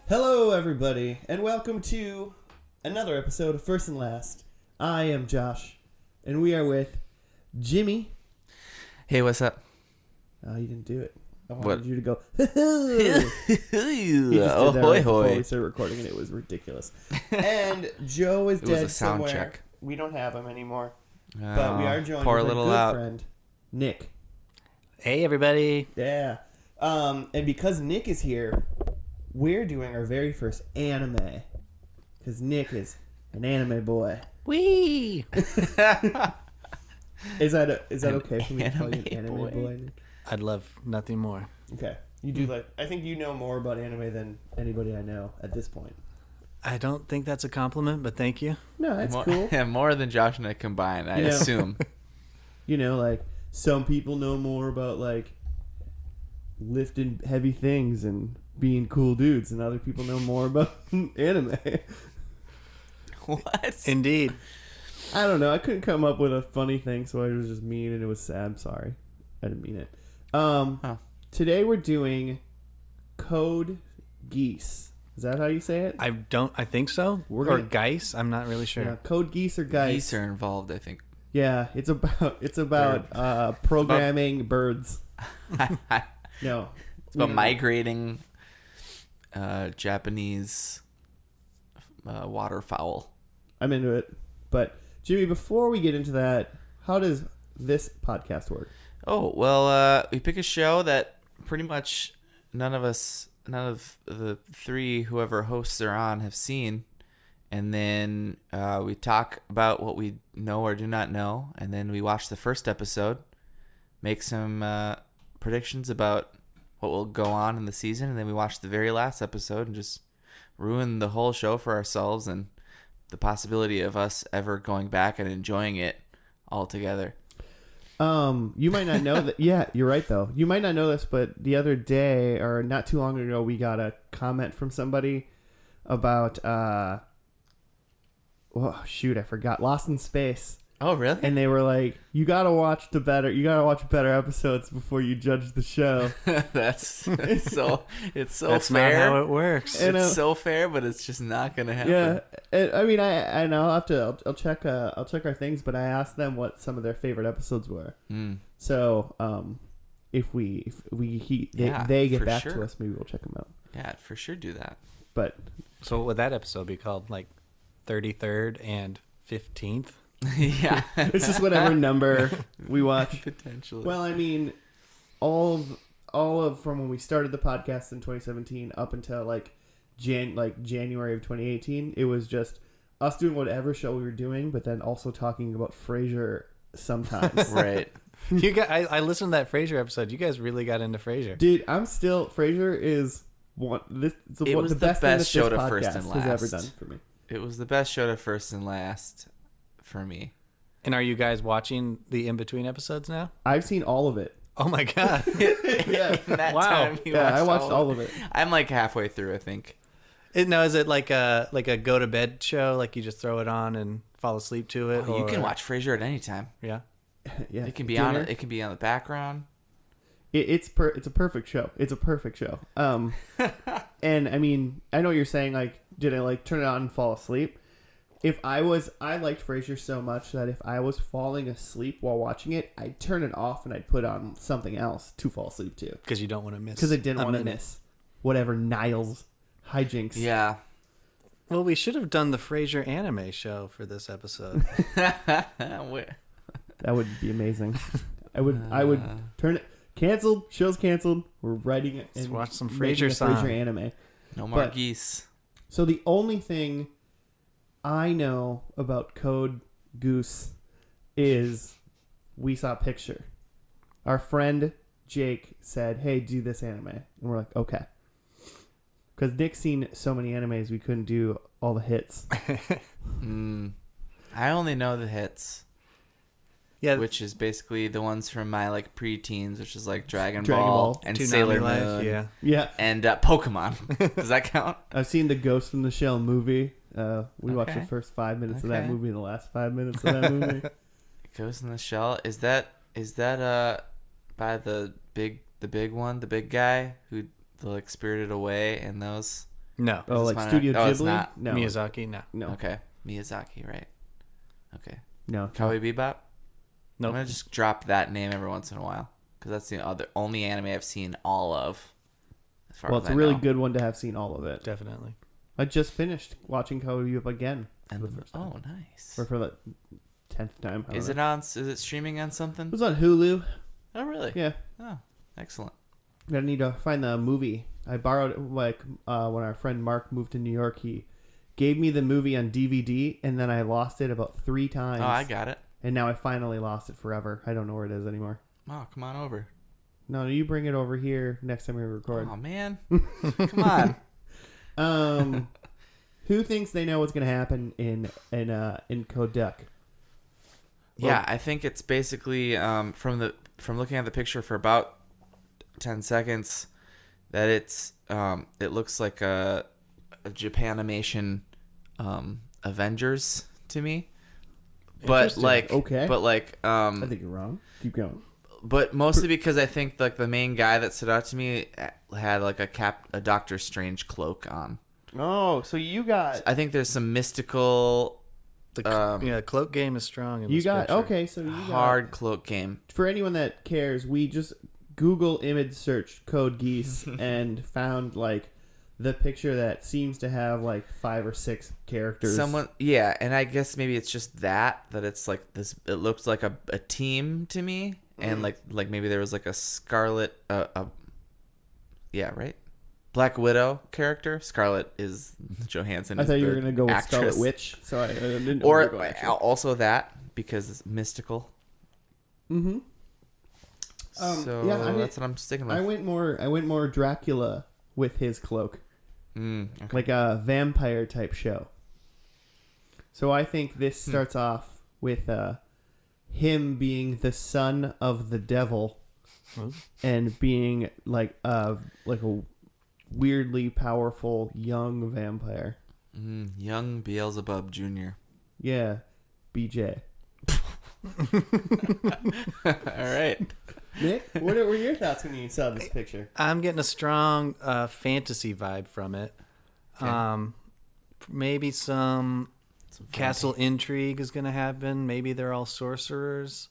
Hello, everybody, and welcome to another episode of First and Last. I am Josh, and we are with Jimmy. Hey, what's up? Oh, you didn't do it. I wanted What? you to go. He just did that right before we started recording, and it was ridiculous. And Joe is It was dead a sound somewhere. check. We don't have him anymore, but we are joined poor with a little good out. friend, Nick. Hey, everybody. Yeah. And because Nick is here, we're doing our very first anime. Because Nick is an anime boy. Wee. Is that okay for me to call you an anime boy. boy? Nick? I'd love nothing more. Okay. You do I think you know more about anime than anybody I know at this point. I don't think that's a compliment, but thank you. No, that's more, cool. More than Josh and I combined, I You know. assume. You know, like, some people know more about, like, lifting heavy things and being cool dudes, and other people know more about anime. What? Indeed. I don't know. I couldn't come up with a funny thing, so I was just mean, and it was sad. I'm sorry. I didn't mean it. Today we're doing Code Geass. Is that how you say it? I think so. Or Geass. I'm not really sure. Yeah, Code Geass or Geass. Geese are involved, I think. Yeah, it's about programming birds. No, It's about migrating Japanese waterfowl. I'm into it. But Jimmy, before we get into that, how does this podcast work? Oh, well, we pick a show that pretty much none of the three, whoever hosts are on, have seen. And then we talk about what we know or do not know. And then we watch the first episode, make some predictions about what will go on in the season. And then we watch the very last episode and just ruin the whole show for ourselves and the possibility of us ever going back and enjoying it all together. You might not know that. Yeah, you're right, though. You might not know this, but the other day, or not too long ago, we got a comment from somebody about, oh, shoot, I forgot. Lost in Space. Oh, really? And they were like, you gotta watch better episodes before you judge the show. That's so That's fair. not how it works. And, It's so fair, but it's just not gonna happen. Yeah, I mean, I know I'll check our things, but I asked them what some of their favorite episodes were. So if they get back to us, maybe we'll check them out. Yeah, for sure do that. But So what would that episode be called? Like 33rd and 15th? Yeah. it's just whatever number we watch. Potentially. Well, I mean, all of from when we started the podcast in 2017 up until like January of 2018, it was just us doing whatever show we were doing, but then also talking about Frasier sometimes. Right. You got. I listened to that Frasier episode. You guys really got into Frasier. Dude, Frasier is the best thing that show this to First podcast and has ever Last. done for me. It was the best show to First and Last for me. And are you guys watching the in-between episodes now? I've seen all of it. Oh, my God. Yeah. That Wow. time you I watched all of it. I'm like halfway through, I think. Now, is it like a go-to-bed show? Like you just throw it on and fall asleep to it? Oh, you can watch Frasier at any time. Yeah. Yeah. It can be Dinner. on. It can be on the background. It's a perfect show. It's a perfect show. And I mean, I know what you're saying. Like, did I like turn it on and fall asleep? I liked Frasier so much that if I was falling asleep while watching it, I'd turn it off and I'd put on something else to fall asleep to. Because you don't want to miss. Because I didn't a want to minute. miss whatever Niles hijinks. Yeah. Well, we should have done the Frasier anime show for this episode. That would be amazing. I would turn it. Canceled. Show's canceled. We're writing it. Let's and watch some making Frasier a song. Frasier anime. No more But- geese. So the only thing I know about Code Geass is we saw a picture. Our friend Jake said, "Hey, do this anime," and we're like, "Okay." Because Nick's seen so many animes, we couldn't do all the hits. I only know the hits. Yeah, Which is basically the ones from my like pre-teens, which is like Dragon Dragon Ball Ball. and Toonami Sailor Life, Moon, yeah. Yeah, and Pokemon. Does that count? I've seen the Ghost in the Shell movie. We watched the Okay. first 5 minutes of that Okay. movie and the last 5 minutes of that movie. Ghost in the Shell. Is that by the big one, the big guy who like spirited away and those? No. Oh, Is like this mine? Studio Oh, it's Ghibli? not. No. Miyazaki? No. No. Okay, Miyazaki, right? Okay, No. Cowboy Bebop. Nope. I'm gonna just drop that name every once in a while because that's the only anime I've seen all of. As far Well, as it's I a really know. good one to have seen all of it. Definitely. I just finished watching Cowboy Bebop again And for the first time. oh, nice. Or for the 10th time. I don't Is know. it on? Is it streaming on It something? was on Hulu. Oh, really? Yeah. Oh, excellent. I need to find the movie. I borrowed it, when our friend Mark moved to New York. He gave me the movie on DVD, and then I lost it about 3 times. Oh, I got it. And now I finally lost it forever. I don't know where it is anymore. Oh, come on over. No, you bring it over here next time we record. Oh man, come on. Who thinks they know what's going to happen in Code Geass? Yeah, I think it's basically from looking at the picture for about 10 seconds that it looks like a Japanimation Avengers to me. But Interesting. like Okay. but like I think you're wrong. Keep going. but mostly because I think like the main guy that stood out to me had like a Doctor Strange cloak on. Oh, so you got I think there's some mystical The cloak game is strong. In you this got picture. okay. So you hard cloak game. got, for anyone that cares, we just Google image search Code Geass and found like the picture that seems to have like 5 or 6 characters. Yeah, and I guess maybe it's just that it's like this. It looks like a team to me, and like maybe there was like a Scarlet, yeah, right, Black Widow character. Scarlet is Johansson. I is thought you the were gonna go with actress. Scarlet Witch, so I didn't. know where you were Or going, actually. also that because it's mystical. Mm-hmm. So yeah, I mean, that's what I'm sticking with. I went more Dracula with his cloak, Okay. like a vampire type show. So I think this starts off with him being the son of the devil, and being like a weirdly powerful young vampire. Young Beelzebub Jr. Yeah, BJ. All right. Nick, what were your thoughts when you saw this picture? I'm getting a strong fantasy vibe from it. Okay. Maybe some castle intrigue is going to happen. Maybe they're all sorcerers.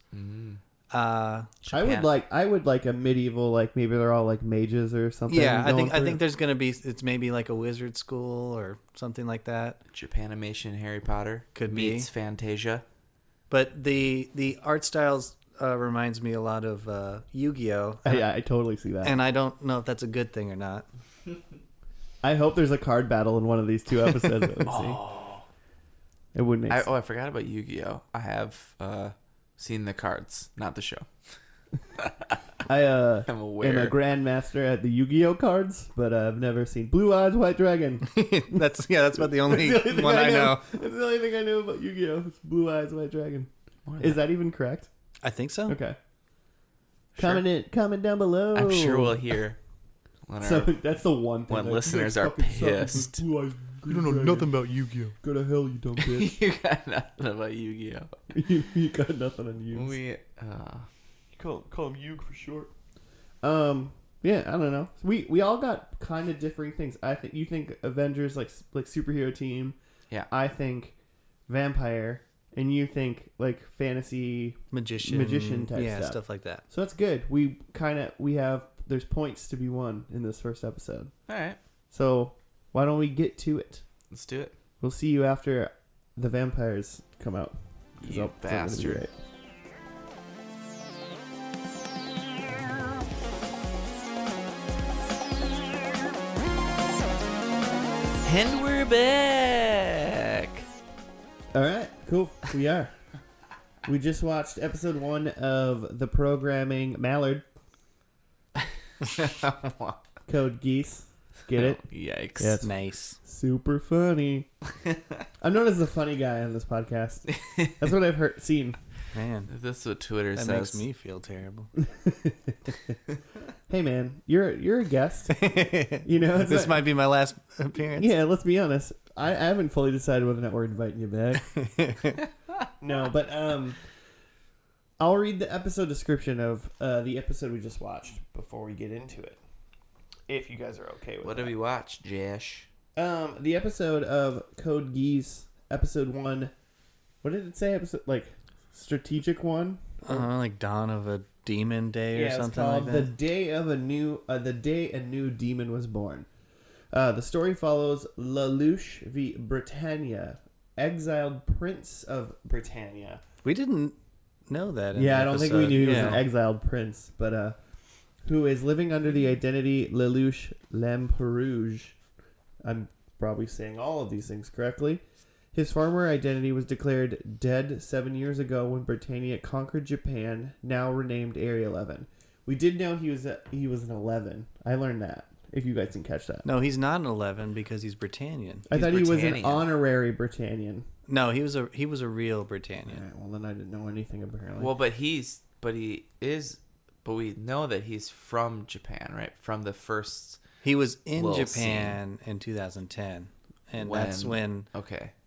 I would like a medieval, like maybe they're all like mages or something. Yeah, I going think through. there's going to be, it's maybe like a wizard school or something like that. Japanimation Harry Potter Could be. meets Fantasia. But the art styles reminds me a lot of Yu-Gi-Oh. Yeah, I totally see that. And I don't know if that's a good thing or not. I hope there's a card battle in one of these 2 episodes. It would make sense. I forgot about Yu-Gi-Oh. I have seen the cards, not the show. I I'm am aware. a grandmaster at the Yu-Gi-Oh cards, but I've never seen Blue Eyes White Dragon. That's about the only That's the only thing one I know. That's the only thing I know about Yu-Gi-Oh. It's Blue Eyes White Dragon. What Is that even correct? I think so. Okay. Sure. Comment down below. I'm sure we'll hear. When So our, that's the one thing. when like, listeners you are guys fucking suck with pissed. this Blue Eyes You don't know Dragon. nothing about Yu-Gi-Oh. Go to hell, you dumb bitch. you got nothing about Yu-Gi-Oh. you got nothing on you. We Call him Yug for short. Yeah, I don't know. We all got kind of differing things. I think you think Avengers like superhero team. Yeah. I think vampire, and you think like fantasy Magician type stuff like that. So that's good. There's points to be won in this first episode. all right. So why don't we get to it? Let's do it. We'll see you after the vampires come out. 'Cause You that's gonna be bastard. great. And we're back. All right, cool. We are. We just watched episode 1 of the programming Mallard, Code Geass. Get it? Yikes. Yes. Nice. Super funny. I'm known as the funny guy on this podcast. That's what I've seen. Man, That's what Twitter that says. makes me feel terrible. Hey man, you're a guest. You know, it's This not- might be my last appearance. Yeah, let's be honest. I haven't fully decided whether or not we're inviting you back. No, but I'll read the episode description of the episode we just watched before we get into it. If you guys are okay with What that. have you watched, Josh? The episode of Code Geass, episode 1. What did it say? Episode strategic 1. Like Dawn of a Demon Day or something like that. The day a new demon was born. The story follows Lelouch v. Britannia, exiled prince of Britannia. We didn't know that. I don't think we knew he was an exiled prince, but who is living under the identity Lelouch Lamperouge. I'm probably saying all of these things correctly. His former identity was declared dead 7 years ago when Britannia conquered Japan, now renamed Area 11. We did know he was an 11. I learned that. If you guys didn't catch that. No, he's not an 11 because he's Britannian. I thought he was an honorary Britannian. No, he was a real Britannian. Right, well, then I didn't know anything apparently. Well, but we know that he's from Japan, right? From the first. He was in Japan in 2010, and that's when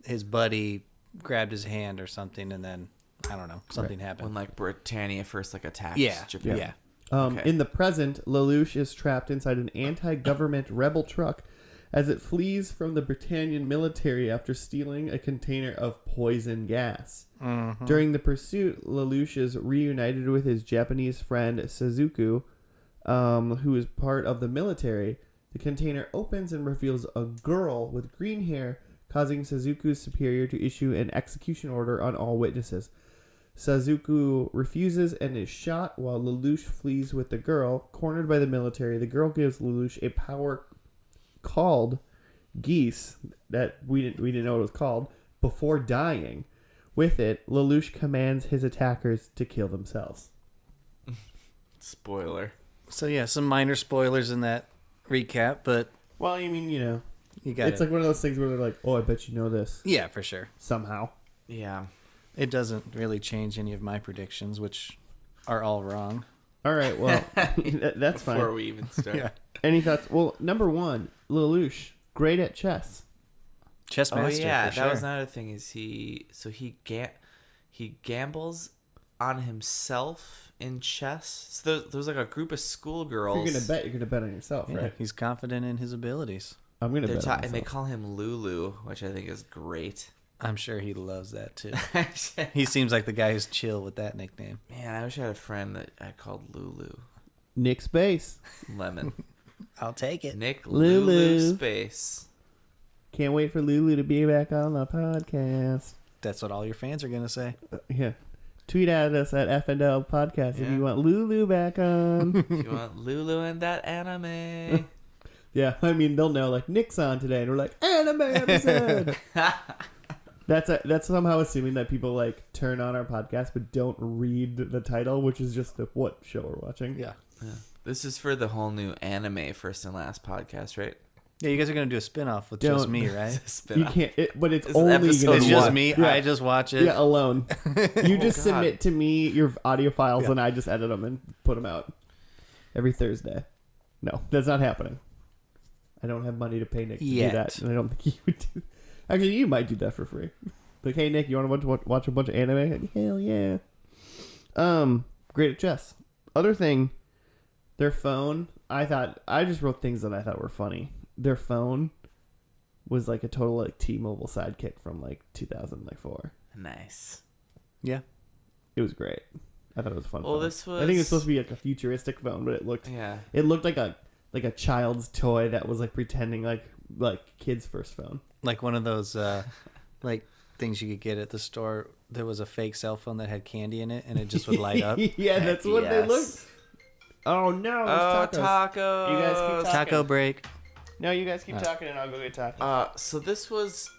his buddy grabbed his hand or something, and then I don't know, something happened. When Britannia first attacked Japan. Yeah. In the present, Lelouch is trapped inside an anti-government rebel truck as it flees from the Britannian military after stealing a container of poison gas. Mm-hmm. During the pursuit, Lelouch is reunited with his Japanese friend Suzuku, who is part of the military. The container opens and reveals a girl with green hair, causing Suzuku's superior to issue an execution order on all witnesses. Suzuku refuses and is shot while Lelouch flees with the girl. Cornered by the military, the girl gives Lelouch a power called Geass that we didn't know what it was called before dying. With it, Lelouch commands his attackers to kill themselves. Spoiler. So yeah, some minor spoilers in that recap, but well, I mean, you got it's like one of those things where they're like, "Oh, I bet you know this." Yeah, for sure. Somehow. Yeah. It doesn't really change any of my predictions, which are all wrong. All right, well, that's fine. Before we even start. Yeah. Any thoughts? Well, number 1, Lelouch, great at chess. Chess master. Oh yeah, for sure. that was another thing. Is he gambles on himself in chess? So there's like a group of schoolgirls. If you're gonna bet on yourself, Yeah, right? he's confident in his abilities. I'm gonna bet on myself. And they call him Lulu, which I think is great. I'm sure he loves that too. He seems like the guy who's chill with that nickname. Man, I wish I had a friend that I called Lulu. Nick Space. Lemon. I'll take it. Nick Lulu. Lulu Space. Can't wait for Lulu to be back on the podcast. That's what all your fans are going to say. Yeah. Tweet at us at FNL Podcast if you want Lulu back on. If you want Lulu and that anime. Yeah, I mean, they'll know, like, Nick's on today, and we're like, anime episode! That's somehow assuming that people, like, turn on our podcast but don't read the title, which is just what show we're watching. Yeah. This is for the whole new anime first and last podcast, right? Yeah, you guys are going to do a spin-off with just me, right? You can't, but it's This is only episode going It's to just me. Yeah. I just watch it. Yeah, alone. You just God. submit to me your audio files, and I just edit them and put them out every Thursday. No, that's not happening. I don't have money to pay Nick to do that, and I don't think he would do. Actually, you might do that for free. Like, hey Nick, you want to watch a bunch of anime? Hell yeah. Great at chess. Other thing, their phone. I just wrote things that I thought were funny. Their phone was like a total like T-Mobile sidekick from like 2004. Nice. Yeah. It was great. I thought it was a fun. Well, phone. this was. I think it's supposed to be like a futuristic phone, but it looked like a child's toy that was like pretending like kid's first phone. Like one of those like things you could get at the store. There was a fake cell phone that had candy in it, and it just would light up. Yeah, that's what they looked. Oh no! It's tacos. You guys keep talking. Taco break. No, you guys keep talking, and I'll go get tacos. So this was.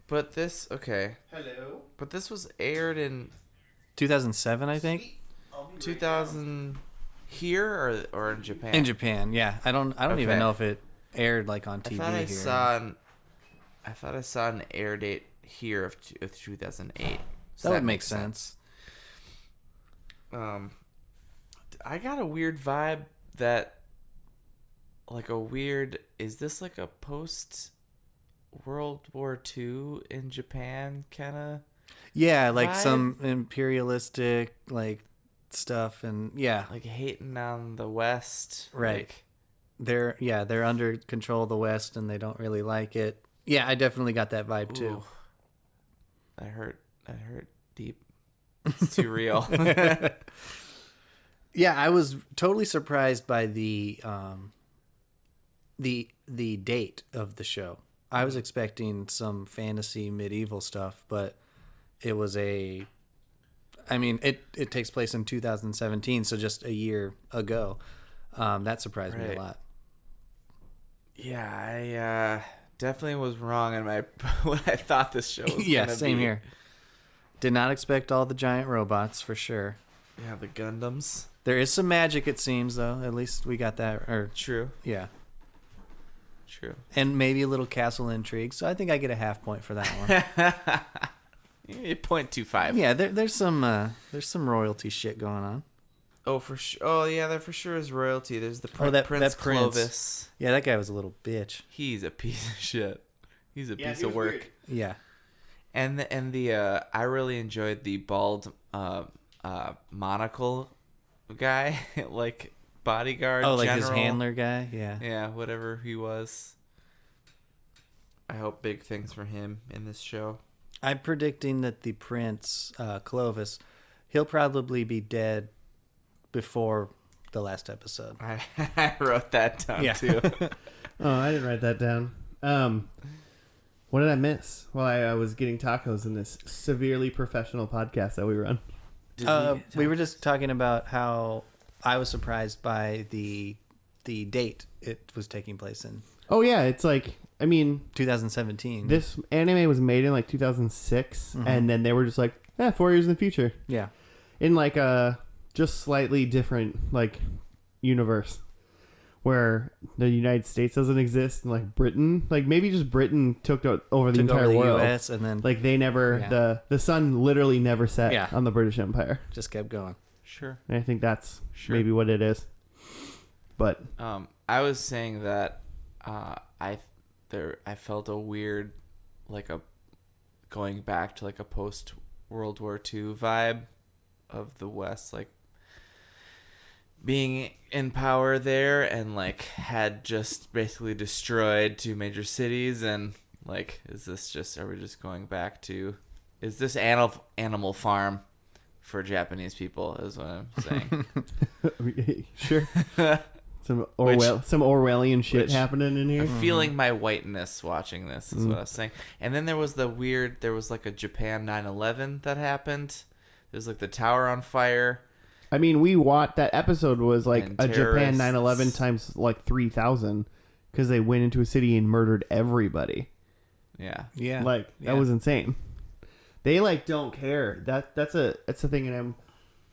But this okay. Hello. But this was aired in 2007, I think. 2000 here or in Japan. In Japan, yeah. I don't Okay. even know if it aired like on TV I here. thought I saw an air date here of 2008. So that would make makes sense. I got a weird vibe that, like a weird. Is this like a post World War II in Japan kind of? Yeah, like vibe? some imperialistic like stuff, and yeah, Like hating on the West, Right. Like, they're under control of the West and they don't really like it. Yeah, I definitely got that vibe too. Ooh. That hurt deep. It's too real. Yeah, I was totally surprised by the date of the show. I was expecting some fantasy medieval stuff, but it was it takes place in 2017, so just a year ago. That surprised me a lot. Yeah, I definitely was wrong in my what I thought this show was gonna be. Yeah, same here. Did not expect all the giant robots for sure. Yeah, the Gundams. There is some magic, it seems, though. At least we got that. True. Yeah. True. And maybe a little castle intrigue. So I think I get a half point for that one. 0.25. Yeah, there's some royalty shit going on. Oh, for sure. Oh, yeah, there for sure is royalty. There's the Prince Clovis. Yeah, that guy was a little bitch. He's a piece of shit. He's a piece of work. Weird. Yeah. And the I really enjoyed the bald monocle guy, like bodyguard. Oh, like general. his handler guy. Yeah, whatever he was. I hope big things for him in this show. I'm predicting that the Prince Clovis, he'll probably be dead before the last episode. I wrote that down too. Oh, I didn't write that down. What did I miss while I was getting tacos in this severely professional podcast that we run? We were just talking about how I was surprised by the date it was taking place in. Oh yeah, it's like 2017. This anime was made in like 2006, and then they were just like, 4 years in the future. Yeah, in like a just slightly different like universe where the United States doesn't exist, and like Britain, like maybe just Britain took over the entire world, US, and then like they never the sun literally never set on the British Empire. Just kept going. Sure. And I think that's maybe what it is. But I was saying that I felt a weird, like a going back to like a post World War II vibe of the West, like being in power there, and like had just basically destroyed 2 major cities, and like are we just going back to, is this Animal Farm for Japanese people is what I'm saying. Sure. Some Orwellian shit happening in here. I'm feeling my whiteness watching this is what I was saying. And then there was like a Japan 9/11 that happened. There's like the tower on fire. I mean, that episode was like And a Japan terrorists. 9/11 times like 3,000 because they went into a city and murdered everybody. Yeah. Yeah. Like that was insane. They like don't care. That's the thing. And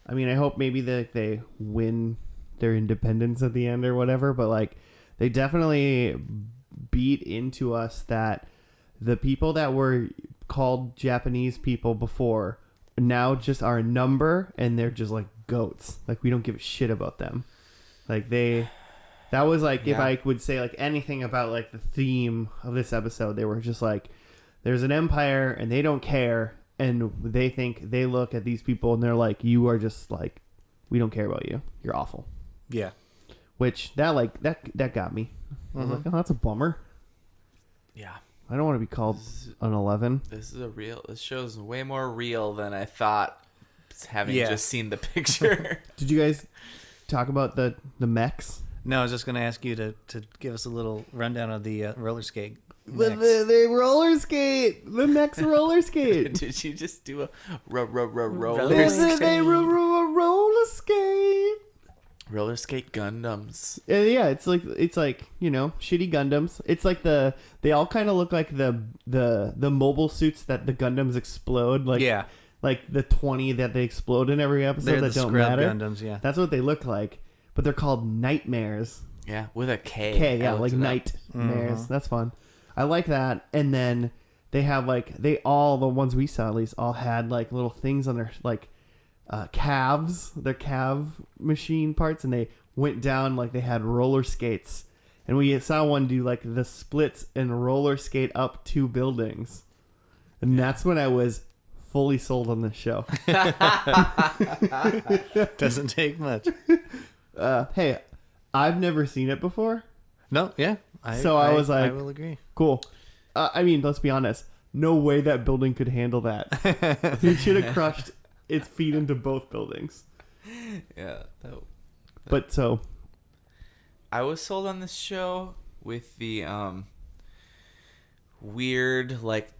I hope maybe they win their independence at the end or whatever, but like they definitely beat into us that the people that were called Japanese people before now just are a number, and they're just like goats. Like we don't give a shit about them. Like that was like if I would say like anything about like the theme of this episode, they were just like, there's an empire and they don't care, and they look at these people and they're like, you are just like, we don't care about you. You're awful. Yeah. Which that got me. I was like, oh, that's a bummer. Yeah. I don't want to be called an 11. This show's way more real than I thought, having just seen the picture. Did you guys talk about the mechs? No, I was just going to ask you to give us a little rundown of the roller skate. They roller skate. The mechs roller skate. Did you just do a roller Roller skate? They roller skate. Roller skate Gundams. Yeah, it's like shitty Gundams. It's like they all kind of look like the mobile suits that the Gundams explode. Like like the 20 that they explode in every episode. They're that the don't scrub matter. Gundams. Yeah, That's what they look like, but they're called nightmares. Yeah, with a K. K, yeah, like nightmares. That's fun. I like that. And then they have like the ones we saw at least all had like little things on their like calves, their calf machine parts, and they went down like they had roller skates, and we saw one do like the splits and roller skate up 2 buildings, and that's when I was fully sold on this show. doesn't take much. Hey, I've never seen it before, No, yeah. I was like, I will agree. cool. I mean, let's be honest. No way that building could handle that. He should have crushed its feet into both buildings. Yeah. But so, I was sold on this show with the weird, like,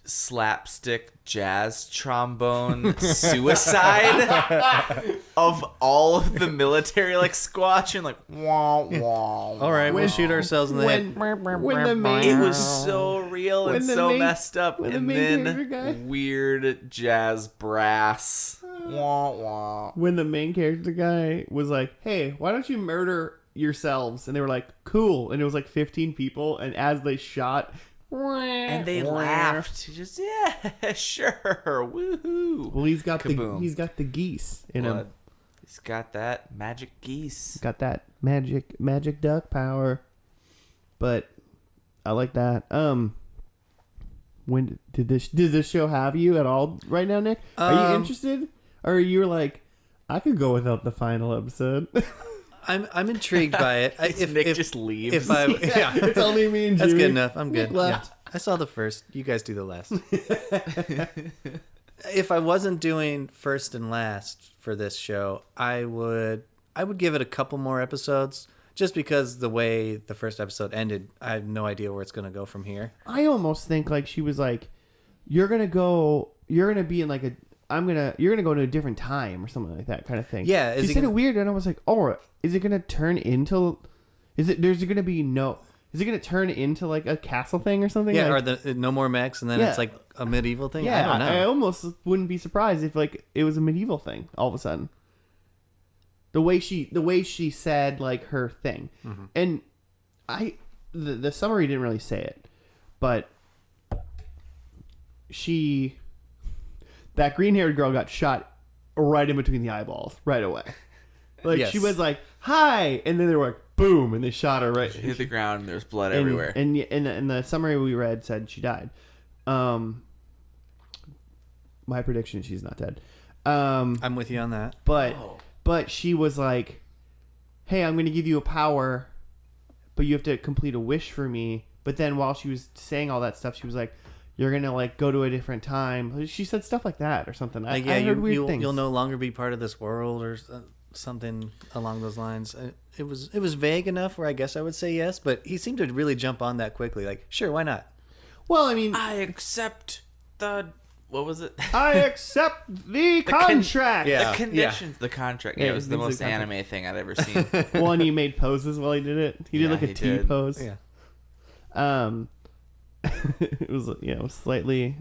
slapstick jazz trombone suicide of all of the military, like, squatching, like, wah, wah. All right, we'll shoot ourselves in the head. when the main It was so real and so messed up. when the And main character guy- then weird jazz brass. Wah, wah. when the main character guy was like, "Hey, why don't you murder yourselves?" and they were like, "Cool," and it was like 15 people, and as they shot, And they laughed. Just, yeah, sure. Woohoo. Well, he's got Kaboom. the geese in him. Blood. He's got that magic geese. Got that magic duck power. But I like that. When did this show have you at all right now, Nick? Are you interested? Or you were like, I could go without the final episode. I'm intrigued by it. Nick just leaves. If I, yeah, It's only me and that's Jimmy. good enough. I'm good. Nick left. Yeah. I saw the first. You guys do the last. If I wasn't doing first and last for this show, I would give it a couple more episodes. Just because the way the first episode ended, I have no idea where it's going to go from here. I almost think like she was like, you're gonna be in like you're gonna go to a different time or something like that kind of thing. Yeah, she said it weird, and I was like, oh, is it gonna turn into? Is it gonna turn into like a castle thing or something? Yeah, like, or the no more mechs, and then Yeah. it's like a medieval thing. yeah, I don't know. I almost wouldn't be surprised if like it was a medieval thing all of a sudden. The way she said like her thing, and the summary didn't really say it, but that green-haired girl got shot right in between the eyeballs right away. Like Yes. she was like, "Hi," and then they were like, "Boom," and they shot her right. She hit the ground and there's blood and, everywhere. And the summary we read said she died. My prediction: she's not dead. I'm with you on that. But she was like, "Hey, I'm going to give you a power, but you have to complete a wish for me." But then while she was saying all that stuff, she was like, "You're going to like go to a different time." She said stuff like that or something. Like, I heard weird things. you'll no longer be part of this world or something along those lines. It was vague enough where I guess I would say yes, but he seemed to really jump on that quickly. Like, sure, why not? Well, I mean, I accept what was it? I accept the contract. Yeah. The conditions, the contract. Yeah, Yeah, it was the things most like contract. anime thing I'd ever seen. Well, and he made poses while he did it. He did Yeah, like a he T did. pose. Yeah. It was slightly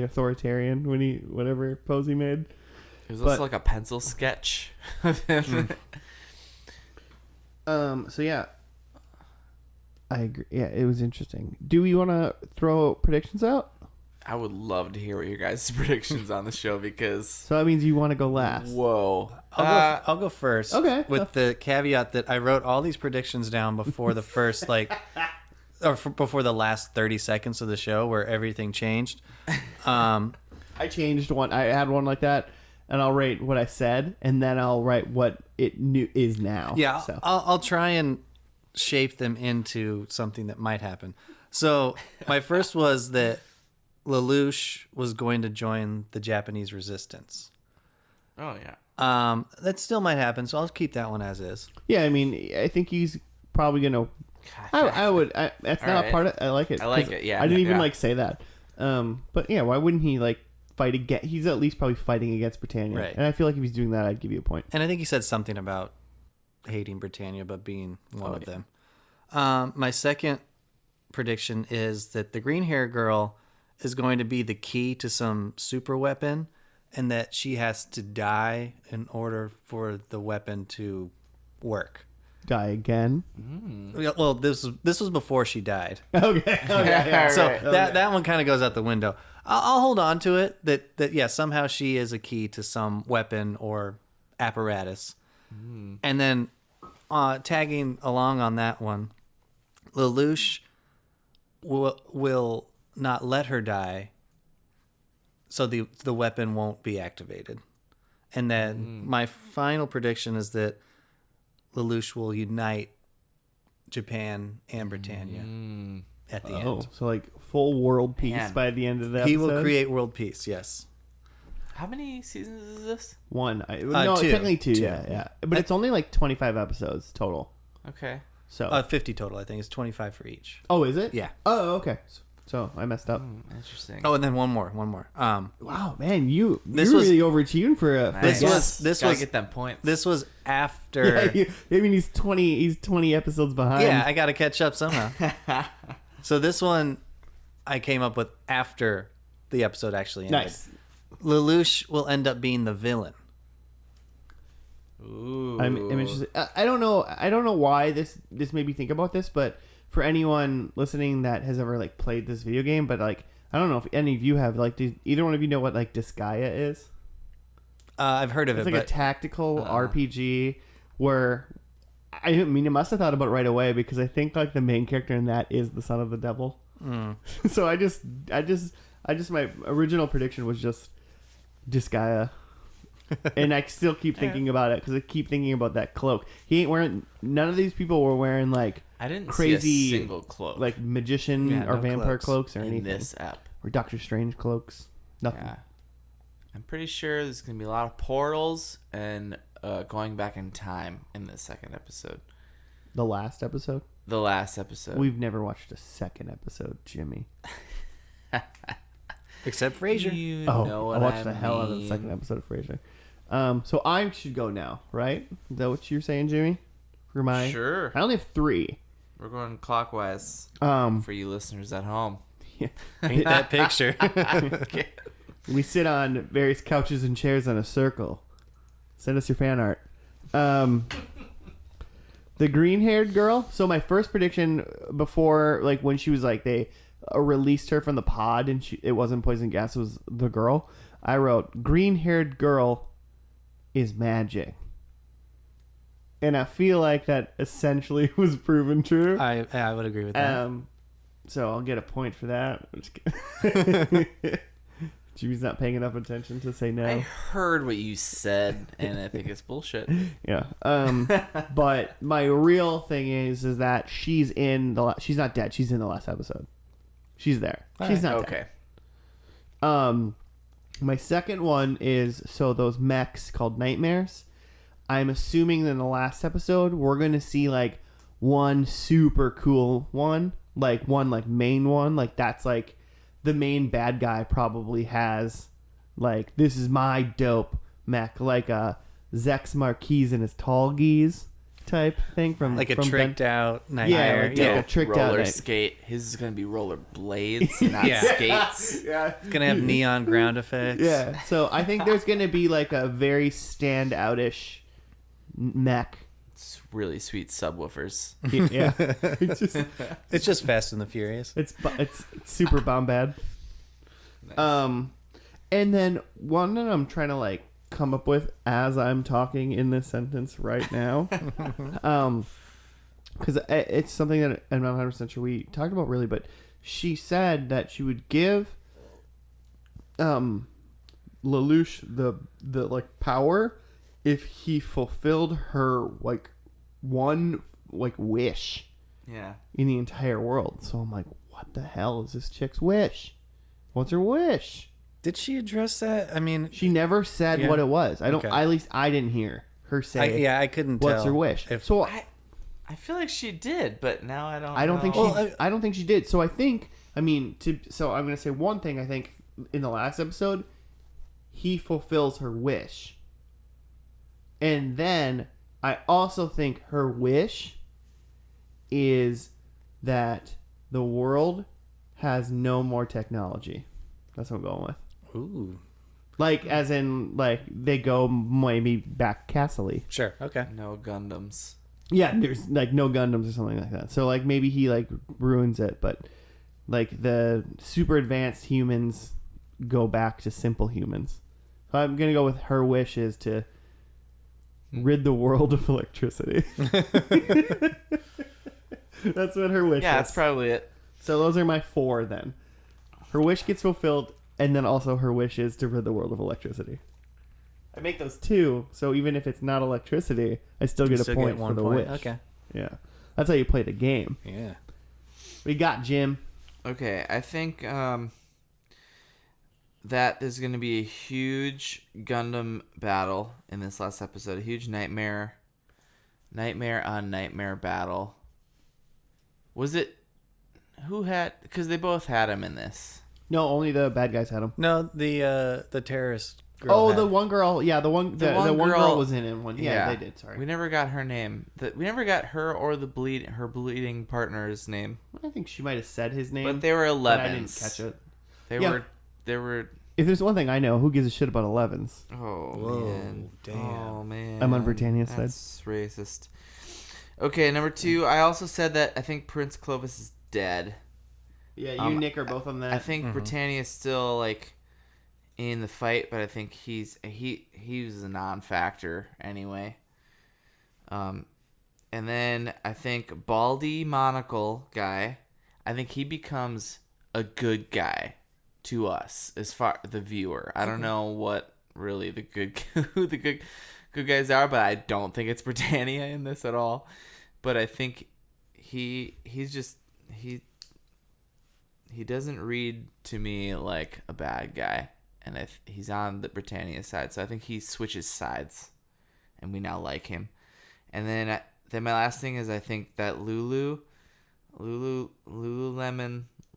authoritarian when whatever pose he made. It was But- also like a pencil sketch of him. So yeah, I agree. Yeah, it was interesting. Do we want to throw predictions out? I would love to hear what your guys' predictions on the show because So that means you want to go last. whoa. I'll go first. Okay. With the caveat that I wrote all these predictions down before the first before the last 30 seconds of the show where everything changed. I changed one. I had one like that, and I'll write what I said, and then I'll write what it is now. Yeah, So. I'll try and shape them into something that might happen. So my first was that Lelouch was going to join the Japanese resistance. Oh yeah. That still might happen, so I'll keep that one as is. Yeah, I mean, I think he's probably gonna. I would. That's All not right. a part of. I like it. I like 'cause it, yeah, I didn't even yeah. say that. But yeah, why wouldn't he like fight against? He's at least probably fighting against Britannia, Right. and I feel like if he's doing that, I'd give you a point. And I think he said something about hating Britannia, but being one of yeah. them. My second prediction is that the green hair girl is going to be the key to some super weapon, and that she has to die in order for the weapon to work. Die again. Well, this was before she died, Okay. Yeah. so Right. that one kind of goes out the window. I'll hold on to it. That yeah, somehow she is a key to some weapon or apparatus, and then tagging along on that one, Lelouch will not let her die, so the weapon won't be activated. And then my final prediction is that Lelouch will unite Japan and Britannia at the end. So like full world peace Man. by the end of the episode? He will create world peace, yes. How many seasons is this? One. No, two. technically two. Two. Yeah. But it's only like 25 episodes total. Okay. So 50 total, I think. It's 25 for each. Oh, is it? Yeah. Oh, okay. So I messed up. Interesting. Oh, and then one more. Wow, man, you're This was- really overachieving for a. Nice. this Gotta was- get them points. This was after... Yeah, I mean, he's 20. He's 20 episodes behind. Yeah, I got to catch up somehow. So this one I came up with after the episode actually ended. Nice. Lelouch will end up being the villain. Ooh. I'm interested. I don't know why this made me think about this, but for anyone listening that has ever like played this video game, but like I don't know if any of you have, like, do either one of you know what like Disgaea is? I've heard of It's it, like a but tactical RPG where I mean, I must have thought about it right away because I think like the main character in that is the son of the devil. So I just my original prediction was just Disgaea. And I still keep thinking about it because I keep thinking about that cloak. He ain't wearing. None of these people were wearing like I didn't crazy see a single cloak like magician Yeah, or no vampire cloaks cloaks or in anything, this app. or Doctor Strange cloaks. Nothing. Yeah. I'm pretty sure there's gonna be a lot of portals and going back in time in the second episode. The last episode. The last episode. We've never watched a second episode, Jimmy. except Frasier. You Oh, know I what watched I the hell out of the mean. second episode of Frasier. So I should go now, right? Is that what you're saying, Jimmy? For my, Sure. I only have 3. We're going clockwise Um, for you listeners at home. Paint that picture. we sit on various couches and chairs in a circle. Send us your fan art. The green-haired girl. So my first prediction before, like when she was like they released her from the pod and it wasn't poison gas, it was the girl. I wrote green-haired girl is magic, and I feel like that essentially was proven true. I would agree with that. So I'll get a point for that. I'm just kidding. Jimmy's not paying enough attention to say no. I heard what you said, and I think it's bullshit. Yeah. But my real thing is that she's in she's not dead. She's in the last episode. She's there. She's not Okay. dead. My second one is those mechs called nightmares. I'm assuming that in the last episode we're gonna see like one super cool one, like main one, like that's like the main bad guy probably has like this is my dope mech, like a Zex Marquise and his tall geese type thing from Like a from tricked out nightmare. like a tricked out roller night- skate. His is gonna be roller blades, not Yeah. skates. Yeah. It's gonna have neon ground effects. Yeah, so I think there's going to be like a very standout-ish mech. It's really sweet subwoofers. Yeah, It's just Fast and the Furious. it's super bomb bad. Nice. And then one that I'm trying to like come up with as I'm talking in this sentence right now, because it's something that I'm not 100% sure we talked about really, but she said that she would give Lelouch the like power if he fulfilled her like one like wish Yeah. in the entire world. So I'm like, what the hell is this chick's wish? What's her wish? Did she address that? I mean, She never said Yeah. what it was. I don't. Okay. At least I didn't hear her say. I couldn't tell. What's her wish? If, So I feel like she did, but now I don't. I don't think she. know. I don't think she did. So I think. I mean, so I'm gonna say one thing. I think in the last episode, he fulfills her wish, and then I also think her wish is that the world has no more technology. That's what I'm going with. ooh, Like, as in, like, they go maybe back castle-y. sure, okay. No Gundams. Yeah, there's, like, no Gundams or something like that. So, like, maybe he, like, ruins it, but, like, the super advanced humans go back to simple humans. So I'm going to go with her wish is to rid the world of electricity. That's what her wish Yeah, is. that's probably it. So those are my 4 then. Her wish gets fulfilled, and then also her wish is to rid the world of electricity. I make those 2, so even if it's not electricity, I still get Still a point get one for the point. wish. Okay. Yeah. That's how you play the game. Yeah. We got Jim. Okay, I think that there's going to be a huge Gundam battle in this last episode. A huge nightmare on nightmare battle. Was it... Who had... Because they both had him in this. No, only the bad guys had him. No, the terrorist girl. Oh, had- the one girl. Yeah, the one girl was in it. Yeah, they did. Sorry. We never got her name. We never got her or her bleeding partner's name. I think she might have said his name. But they were 11s. But I didn't catch it. They were... If there's one thing I know, who gives a shit about 11s? Oh, Whoa, man. damn. Oh, man. I'm on Britannia's side. That's racist. Okay, number 2. I also said that I think Prince Clovis is dead. Yeah, you and Nick are both on that. I think Britannia is still, like, in the fight, but I think he was a non-factor anyway. And then I think Baldy Monocle guy, I think he becomes a good guy to us as far the viewer. I don't know what really who the good guys are, but I don't think it's Britannia in this at all. But I think he doesn't read to me like a bad guy, and he's on the Britannia side, so I think he switches sides, and we now like him. And then my last thing is I think that Lululemon,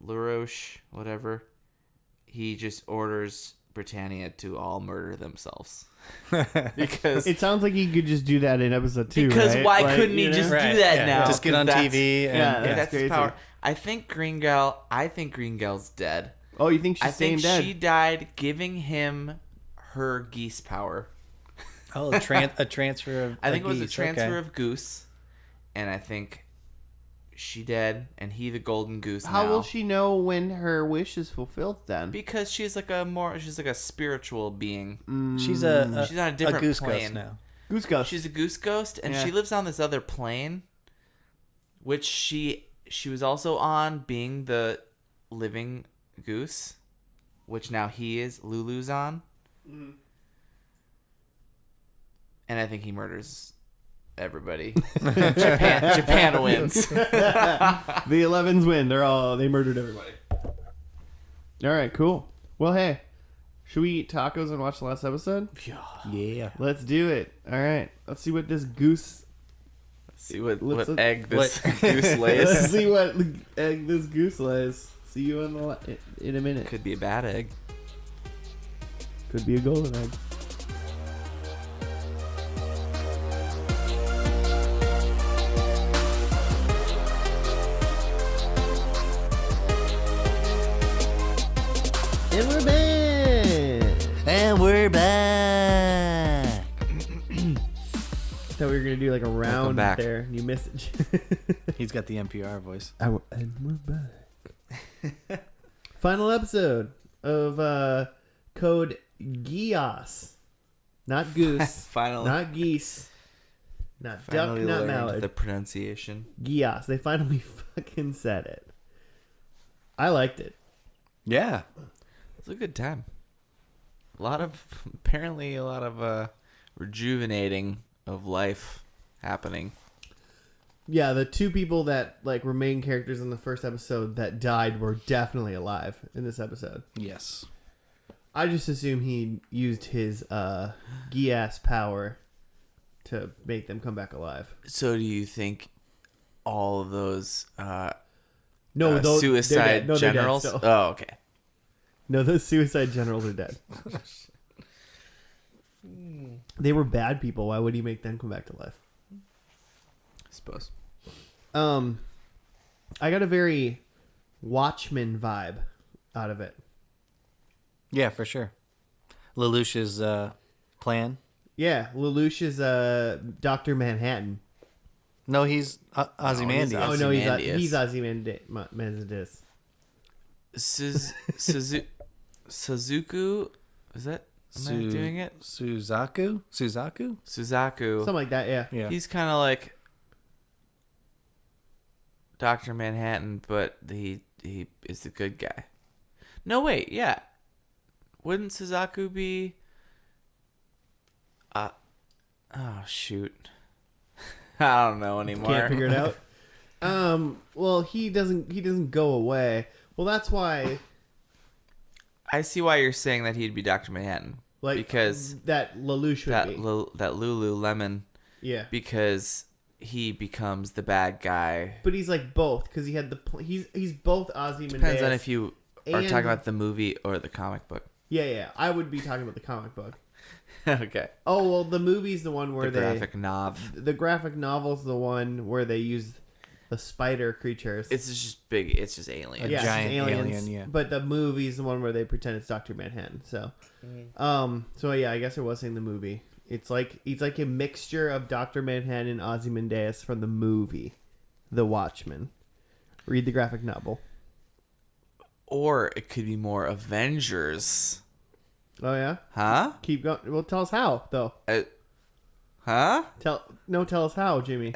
LaRoche, whatever, he just orders Britannia to all murder themselves. Because it sounds like he could just do that in episode 2. Because right? why Like, couldn't he just do that now? Just get on TV. And, That's his crazy. power. I think Green Gal's dead. Oh, you think she's I think staying dead? she died giving him her geese power. Oh, a transfer of. I think it was a geese. transfer Okay. of goose, and I think she dead, and he the golden goose. How now. will she know when her wish is fulfilled then? Because she's like a spiritual being. She's She's on a different goose plane ghost now. Goose Ghost. She's a goose ghost, and Yeah. she lives on this other plane, which she was also on, being the living goose, which now Lulu's on. And I think he murders everybody. Japan wins. The 11s win. They murdered everybody. All right, cool. Well, hey, should we eat tacos and watch the last episode? Yeah. Let's do it. All right. Let's see what this goose. See what Let's- egg this what- goose Let's lays. see what egg this goose lays. See you in a minute. Could be a bad egg. Could be a golden egg. And we're back. And we're back. Thought we were gonna do like a round back. there. You missed it. He's got the NPR voice. And we're back. Final episode of Code Geass. Not goose. Finally. Not geese. Not Finally duck, not learned mallard. the pronunciation. Geass. They finally fucking said it. I liked it. Yeah. It's a good time. Apparently a lot of rejuvenating of life happening. Yeah, the two people that like were main characters in the first episode that died were definitely alive in this episode. Yes. I just assume he used his Geass power to make them come back alive. So do you think all of those No, those suicide they're dead. No, they're dead generals? still. Oh, okay. No, those suicide generals are dead. They were bad people. Why would he make them come back to life? I suppose. I got a very Watchmen vibe out of it. Yeah, for sure. Lelouch's plan. Yeah, Lelouch is Dr. Manhattan. No, he's Ozymandias. Oh no, Ozymandias. he's Ozymandias. Suzuku? Is that? Am I doing it? Suzaku? Suzaku. Something like that, yeah. Yeah. He's kind of like Dr. Manhattan, but he is the good guy. No, wait, yeah. Wouldn't Suzaku be... oh, shoot. I don't know anymore. Can't figure it out. Well, he doesn't go away. Well, that's why. I see why you're saying that he'd be Dr. Manhattan. Like, because that Lelouch would that be. that Lululemon. Yeah. Because he becomes the bad guy. But he's like both, because he had he's both Ozymandias. Depends on if you are and- talking about the movie or the comic book. Yeah. I would be talking about the comic book. Okay. Oh well, the movie's the one where The graphic novel. The graphic novel's the one where they use the spider creatures. It's just big. It's just aliens. yeah, giant it's aliens. alien, yeah. But the movie's the one where they pretend it's Dr. Manhattan. So, so yeah, I guess I was saying the movie. It's like a mixture of Dr. Manhattan and Ozymandias from the movie, The Watchmen. Read the graphic novel. Or it could be more Avengers. Oh yeah, Huh? keep going. Well, tell us how though. Huh? Tell us how, Jimmy.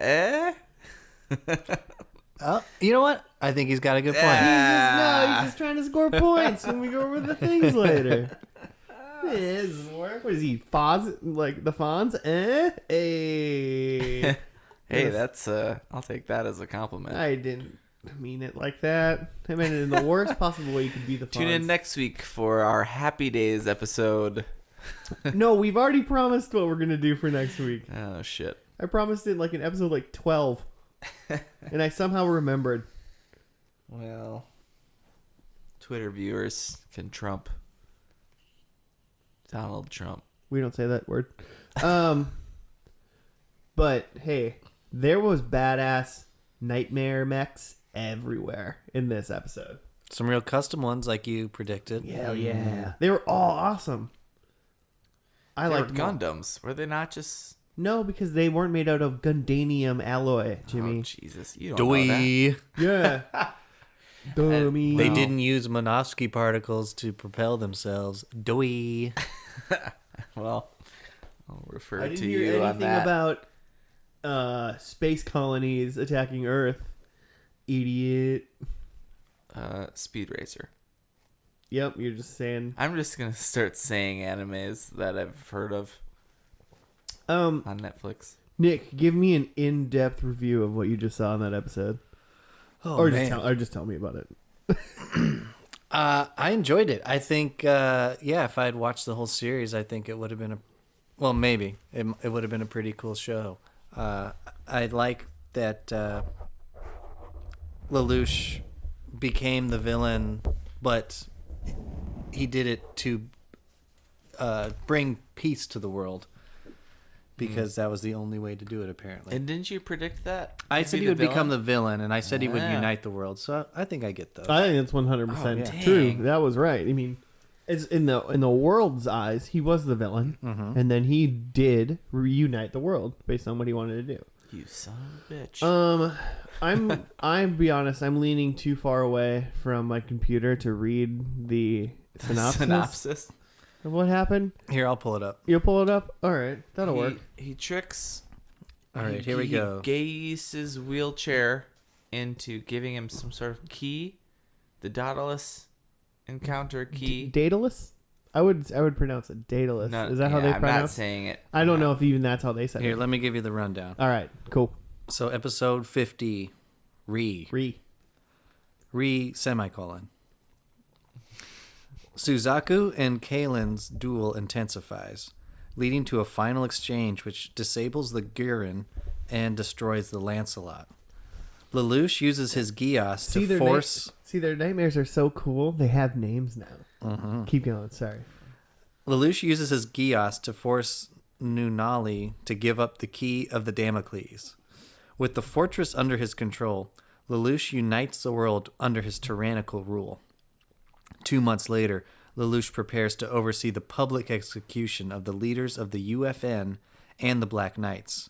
Oh, you know what? I think he's got a good point. He's just trying to score points when we go over the things later. What is he? Foz? Like the Fonz? Hey. Hey, that's I'll take that as a compliment. I didn't mean it like that. I meant it in the worst possible way you could be the Fonz. Tune in next week for our Happy Days episode. No, we've already promised what we're gonna do for next week. Oh shit. I promised it like in episode like 12. And I somehow remembered. Well, Twitter viewers can trump Donald Trump. We don't say that word. But hey, there was badass nightmare mechs everywhere in this episode. Some real custom ones, like you predicted. Hell yeah. They were all awesome. I They were like Gundams. Were they not just... No, because they weren't made out of Gundanium alloy, Oh, Jimmy. Jesus. You don't know that. Dewey. Yeah. Dummy. They didn't use Minovsky particles to propel themselves. Dewey. Well, I'll refer I to didn't hear you on anything that. about space colonies attacking Earth. Idiot. Speed Racer. Yep, you're just saying. I'm just going to start saying animes that I've heard of on Netflix. Nick, give me an in-depth review of what you just saw in that episode. Oh, or man. just tell me about it. I enjoyed it. I think, if I had watched the whole series, I think it would have been maybe. It would have been a pretty cool show. I like that Lelouch became the villain, but he did it to bring peace to the world. Because that was the only way to do it, apparently. And didn't you predict that? I He'd said be he would become the villain? villain, and I said he would Ah. unite the world. So I think I get those. I think that's 100% Oh, dang. true. That was right. I mean, it's in the world's eyes, he was the villain, and then he did reunite the world based on what he wanted to do. You son of a bitch. I'm be honest, I'm leaning too far away from my computer to read the synopsis of what happened. Here, I'll pull it up. You'll pull it up? All right, that'll work. He tricks. All right, here we go. He gases wheelchair into giving him some sort of key. The Daedalus encounter key. Daedalus? I would pronounce it Daedalus. No, Is that how they I'm pronounce not saying it. I don't know if even that's how they said Here, it. let me give you the rundown. All right, cool. So, episode 50, Re semicolon. Suzaku and Kalen's duel intensifies, leading to a final exchange which disables the Gurren and destroys the Lancelot. Lelouch uses his Geass to force... See, their nightmares are so cool. They have names now. Keep going. Sorry. Lelouch uses his Geass to force Nunali to give up the key of the Damocles. With the fortress under his control, Lelouch unites the world under his tyrannical rule. 2 months later, Lelouch prepares to oversee the public execution of the leaders of the UFN and the Black Knights.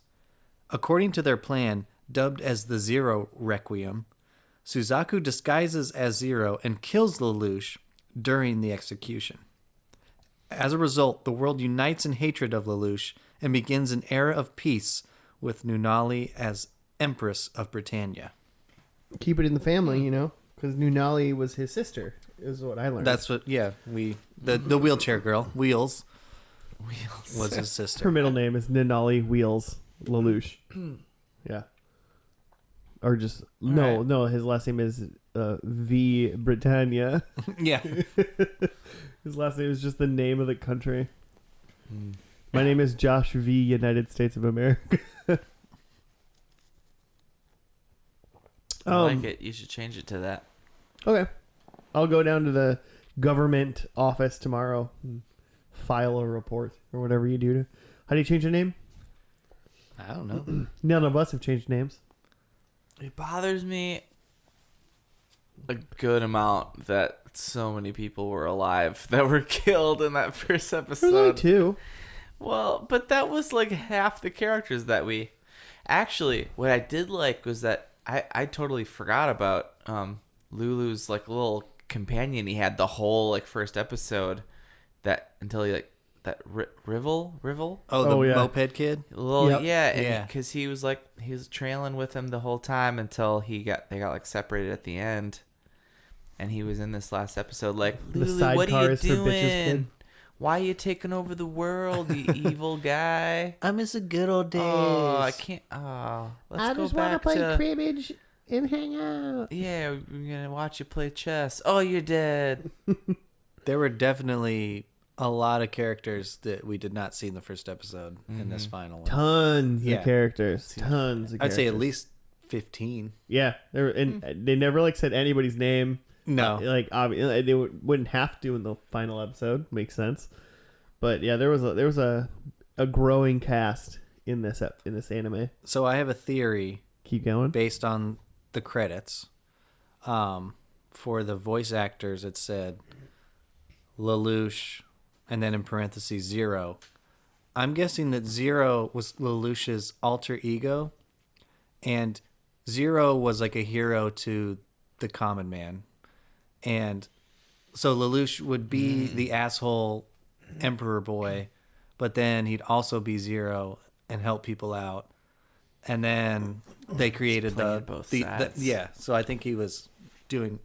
According to their plan, dubbed as the Zero Requiem, Suzaku disguises as Zero and kills Lelouch during the execution. As a result, the world unites in hatred of Lelouch and begins an era of peace with Nunali as Empress of Britannia. Keep it in the family, because Nunali was his sister, is what I learned. That's what, the wheelchair girl, Wheels, was his sister. Her middle name is Nunali Wheels Lelouch. Yeah. or just right. no. His last name is V Britannia. Yeah. His last name is just the name of the country. Mm. My name is Josh V. United States of America. I like it. You should change it to that. Okay. I'll go down to the government office tomorrow and file a report or whatever you do. How do you change a name? I don't know. None of us have changed names. It bothers me a good amount that so many people were alive that were killed in that first episode. There's only 2. Well, but that was like half the characters that we... Actually, what I did like was that I totally forgot about Lulu's like little companion he had the whole like first episode that until he like that Rivel Oh, the yeah. moped kid? little Yep. yeah because he was trailing with him the whole time until they got like separated at the end, and he was in this last episode like, The Lulu, what are you sidecars for bitches kid. doing? Why are you taking over the world, you evil guy? I miss the good old days. Oh, I can't. Oh, let's go back to cribbage and hang out. yeah. We're gonna watch you play chess. Oh, you're dead. There were definitely a lot of characters that we did not see in the first episode in this final one. Tons Yeah. of characters. Tons of characters. I'd say at least 15. Yeah. They never like said anybody's name. No. Like obviously they wouldn't have to in the final episode. Makes sense. But yeah, there was a growing cast in this anime. So I have a theory Keep going. based on the credits. For the voice actors, it said Lelouch, and then in parentheses 0. I'm guessing that 0 was Lelouch's alter ego, and 0 was like a hero to the common man. And so Lelouch would be the asshole emperor boy, but then he'd also be 0 and help people out. And then they created playing the both sides. yeah. So I think he was doing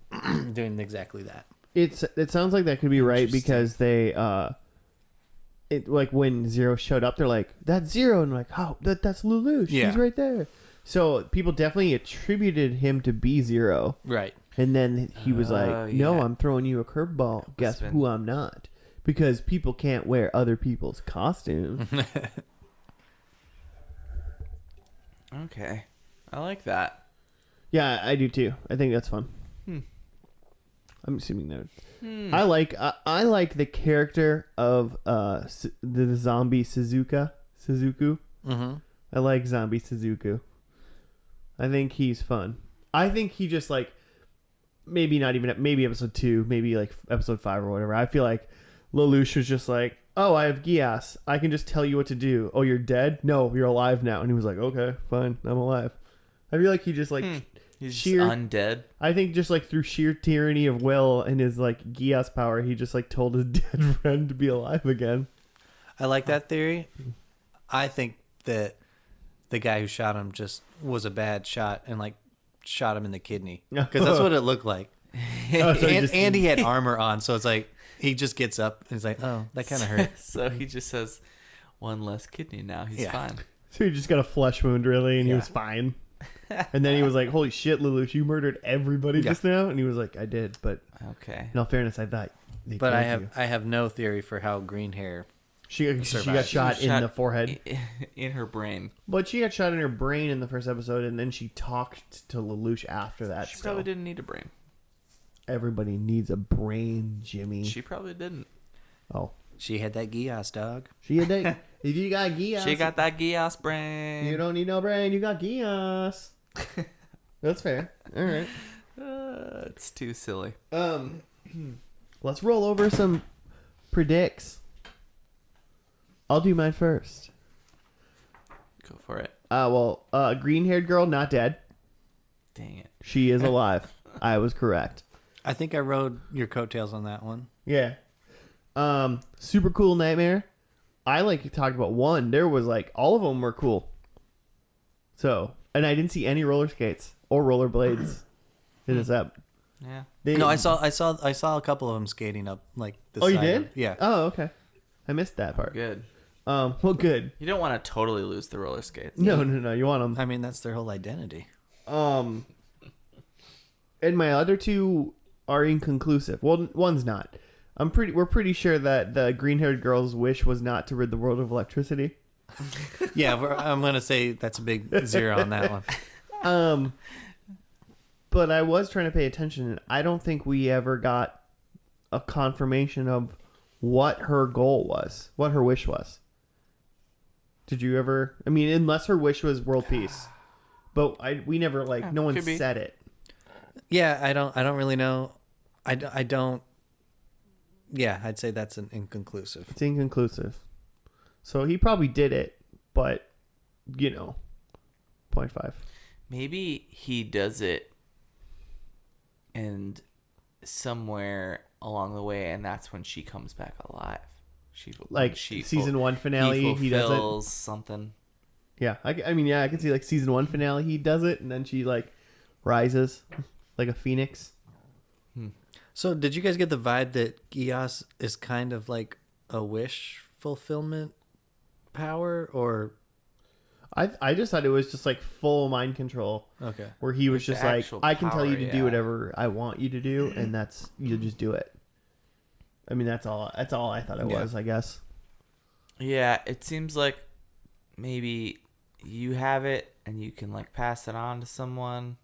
exactly that. It sounds like that could be right because they it like when 0 showed up, they're like, that's 0, and like, oh, that's Lelouch. Yeah. He's right there. So people definitely attributed him to be 0. Right. And then he was like, no, yeah. I'm throwing you a curveball. Guess been- who I'm not? Because people can't wear other people's costumes. Okay, I like that. Yeah, I do too. I think that's fun. I'm assuming that. I like the character of the zombie Suzuku. Mm-hmm. I like zombie Suzuku. I think he's fun. I think he just like maybe not even maybe episode 2, maybe like episode 5 or whatever. I feel like Lelouch was just like, oh, I have Geass. I can just tell you what to do. Oh, you're dead? No, you're alive now. And he was like, okay, fine, I'm alive. I feel like he just like He's sheer undead. I think just like through sheer tyranny of will and his like Geass power, he just like told his dead friend to be alive again. I like that theory. I think that the guy who shot him just was a bad shot and like shot him in the kidney, because that's what it looked like. Oh, so he just- And he had armor on, so it's like he just gets up and he's like, oh, that kind of hurt. So he just has one less kidney now. He's Yeah. fine. So he just got a flesh wound really, and he Yeah. was fine. And then he was like, holy shit, Lelouch, you murdered everybody just now? And he was like, I did, but Okay. in all fairness, I thought they But killed you. I have no theory for how green hair. She got survived. shot in the forehead. In her brain. But she got shot in her brain in the first episode, and then she talked to Lelouch after that. She still. probably didn't need a brain. Everybody needs a brain, Jimmy. She probably didn't. Oh. She had that Geass, dog. She had that. If you got Geass, She got that Geass brain. you don't need no brain. You got Geass. That's fair. All right. It's too silly. Let's roll over some predicts. I'll do mine first. Go for it. Green-haired girl, not dead. Dang it. She is alive. I was correct. I think I rode your coattails on that one. Yeah. Super cool nightmare. I like talked about one. There was like all of them were cool. So, and I didn't see any roller skates or roller blades in this app. Yeah. No, I saw a couple of them skating up like the Oh, you side did? of- yeah. Oh, okay. I missed that part. Good. Well, good. You don't want to totally lose the roller skates. No. You want them. I mean, that's their whole identity. And my other two are inconclusive. Well, one's not. We're pretty sure that the green-haired girl's wish was not to rid the world of electricity. Yeah, I'm gonna say that's a big 0 on that one. But I was trying to pay attention, and I don't think we ever got a confirmation of what her goal was, what her wish was. Did you ever? I mean, unless her wish was world peace, but we never no one said it. Yeah, I don't really know. I don't. Yeah, I'd say that's an inconclusive. It's inconclusive. So he probably did it, but 0.5. Maybe he does it, and somewhere along the way, and that's when she comes back alive. Season 1 finale, he does it. Something. Yeah, I can see season 1 finale, he does it, and then she rises like a phoenix. So, did you guys get the vibe that Geass is kind of like a wish fulfillment power, or? I just thought it was just full mind control. Okay. Where he was just I can tell you to do yeah. whatever I want you to do, and you'll just do it. I mean, that's all I thought it was, I guess. Yeah, it seems like maybe you have it and you can pass it on to someone,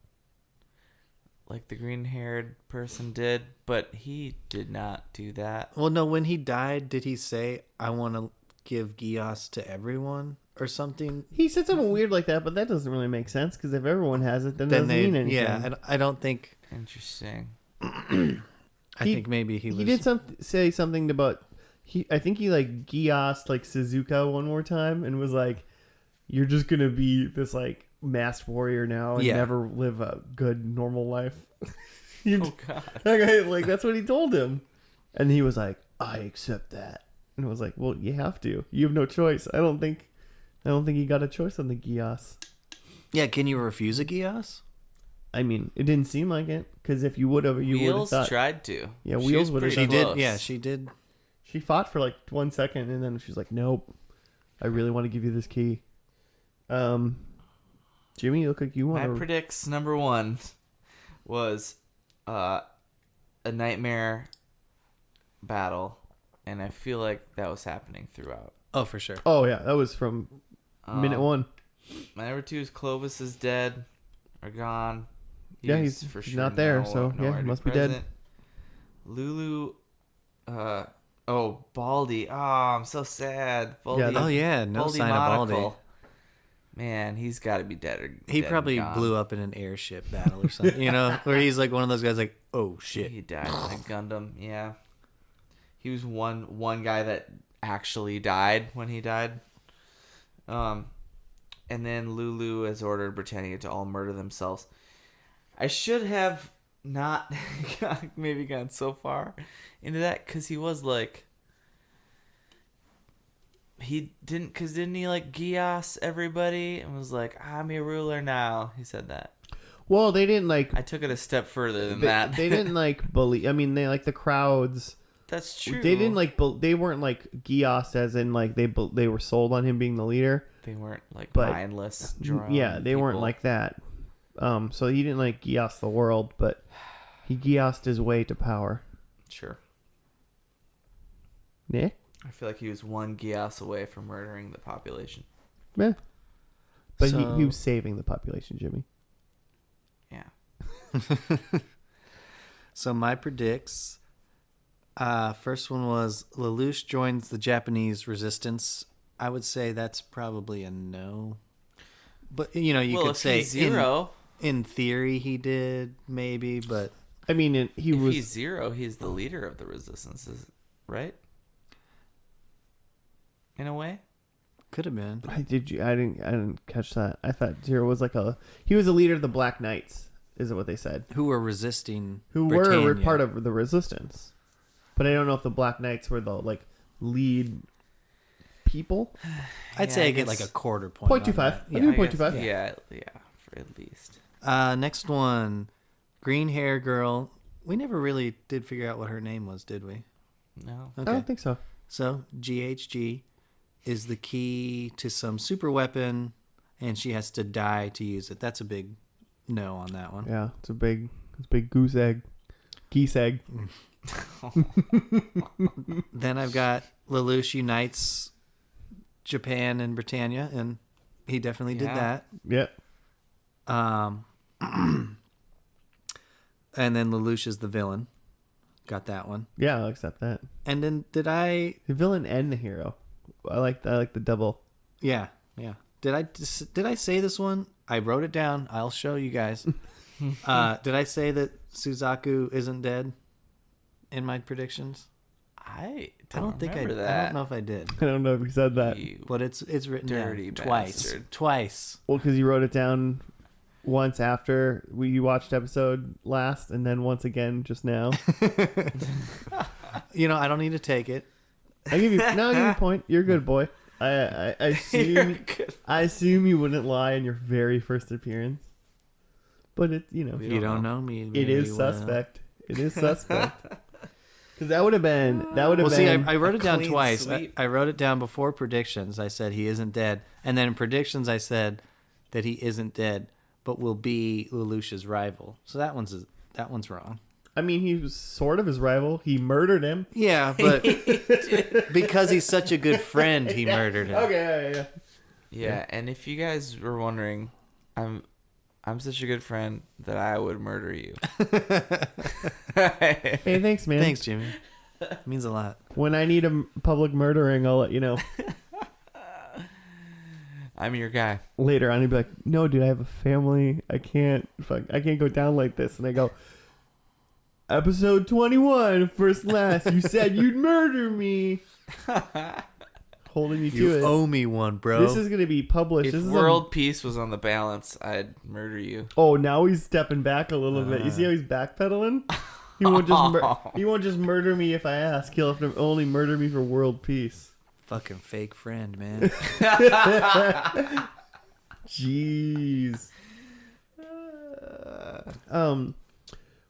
like the green-haired person did, but he did not do that. Well, no, when he died, did he say, I want to give Geass to everyone or something? He said something weird like that, but that doesn't really make sense, because if everyone has it, then it doesn't mean anything. Yeah, I don't think... Interesting. I think maybe he was... He did say something about... I think he Geassed Suzuka one more time and was like, you're just going to be this masked warrior now and never live a good, normal life. Oh, God. That's what he told him. And he was like, I accept that. And I was like, well, you have to. You have no choice. I don't think he got a choice on the Geass. Yeah, can you refuse a Geass? I mean, it didn't seem like it, because if you would have, you would have thought. Wheels tried to. Yeah, Wheels would have. She did. Yeah, she did. She fought for 1 second, and then she's like, "Nope, I really want to give you this key." Jimmy, you look like you want. My predicts number 1 was a nightmare battle, and I feel like that was happening throughout. Oh, for sure. Oh yeah, that was from minute 1. My number 2 is Clovis is dead or gone. He's for sure not there, so he must be dead. Lulu, Baldy. Oh, I'm so sad. Baldy. Oh yeah, no Baldy sign Monocle. of Baldy. Man, he's got to be dead. He probably blew up in an airship battle or something, where he's one of those guys oh shit. He died in a Gundam, yeah. He was one guy that actually died when he died. And then Lulu has ordered Britannia to all murder themselves. I should have not maybe gone so far into that, because he was didn't he Geass everybody and was like, I'm your ruler now? He said that. Well, they didn't I took it a step further than that. They didn't believe. I mean, they the crowds. That's true. They didn't they weren't Geass as in they were sold on him being the leader. They weren't mindless. Yeah, they weren't like that. So he didn't Geass the world, but he Geassed his way to power. Sure. Nick? I feel like he was one Geass away from murdering the population. Yeah. But he was saving the population, Jimmy. Yeah. So my predicts. First one was Lelouch joins the Japanese resistance. I would say that's probably a no. But you could say Zero. In theory he did, maybe, but I mean If he's Zero, he's the leader of the resistance, right? In a way. Could have been. I didn't catch that. I thought Zero was he was a leader of the Black Knights, is what they said. Who were resisting were Britannia. part of the resistance. But I don't know if the Black Knights were the lead people. I'd say I get a quarter point. 0.25. Yeah, I do 0.25. Yeah, for at least. Next one, green hair girl. We never really did figure out what her name was, did we? No. Okay. I don't think so. So GHG is the key to some super weapon, and she has to die to use it. That's a big no on that one. Yeah, it's a big goose egg. Geese egg. Then I've got Lelouch Unites Japan and Britannia, and he definitely did that. Yep. And then Lelouch is the villain. Got that one. Yeah, I'll accept that. And then did I? The villain and the hero. I like the double. Yeah. Did I say this one? I wrote it down. I'll show you guys. Did I say that Suzaku isn't dead in my predictions? I I don't think I. that. I don't know if I did, I don't know if you said that. but it's written Dirty down twice. bastard. Twice. Well, because you wrote it down once after you watched episode last, and then once again just now. I don't need to take it. I'll give you a point. You're a good boy. I assume you wouldn't lie in your very first appearance, but it You don't know me. it is very well. suspect. It is suspect. Because that would have been Well, see, I wrote a it down clean twice. sweep. I wrote it down before predictions. I said he isn't dead, and then in predictions I said that he isn't dead, but will be Lelouch's rival. So that one's wrong. I mean, he was sort of his rival. He murdered him. Yeah, but because he's such a good friend, he murdered him. Okay, Yeah, and if you guys were wondering, I'm such a good friend that I would murder you. Hey, thanks, man. Thanks, Jimmy. It means a lot. When I need a public murdering, I'll let you know. I'm your guy. Later on, he'd be like, "No, dude, I have a family. I can't go down like this." And I go, "Episode 21, first and last. You said you'd murder me." Holding me to You it. owe me one, bro. This is gonna be published. If This is world peace was on the balance, I'd murder you. Oh, now he's stepping back a little bit. You see how he's backpedaling? He won't he won't just murder me if I ask. He'll have to only murder me for world peace. fucking fake friend, man. Jeez.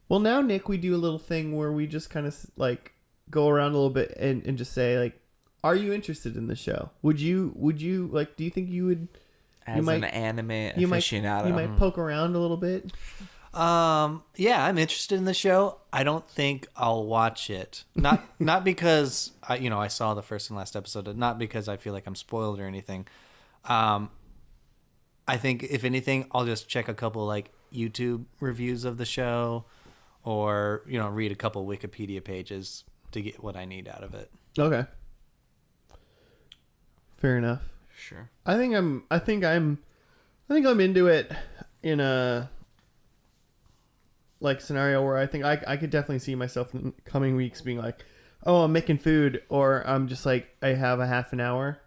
Well, now, Nick, we do a little thing where we just kind of like go around a little bit and just say, like, are you interested in the show? Would you like? Do you think you would? As an anime aficionado, you might poke around a little bit. Yeah, I'm interested in the show. I don't think I'll watch it. Not because I saw the first and last episode. Not because I feel like I'm spoiled or anything. I think if anything, I'll just check a couple like YouTube reviews of the show, or read a couple Wikipedia pages to get what I need out of it. Okay. Fair enough. sure. I think I'm into it in a like scenario where I think I could definitely see myself in coming weeks being like, oh, I'm making food, or I'm just like, I have a half an hour,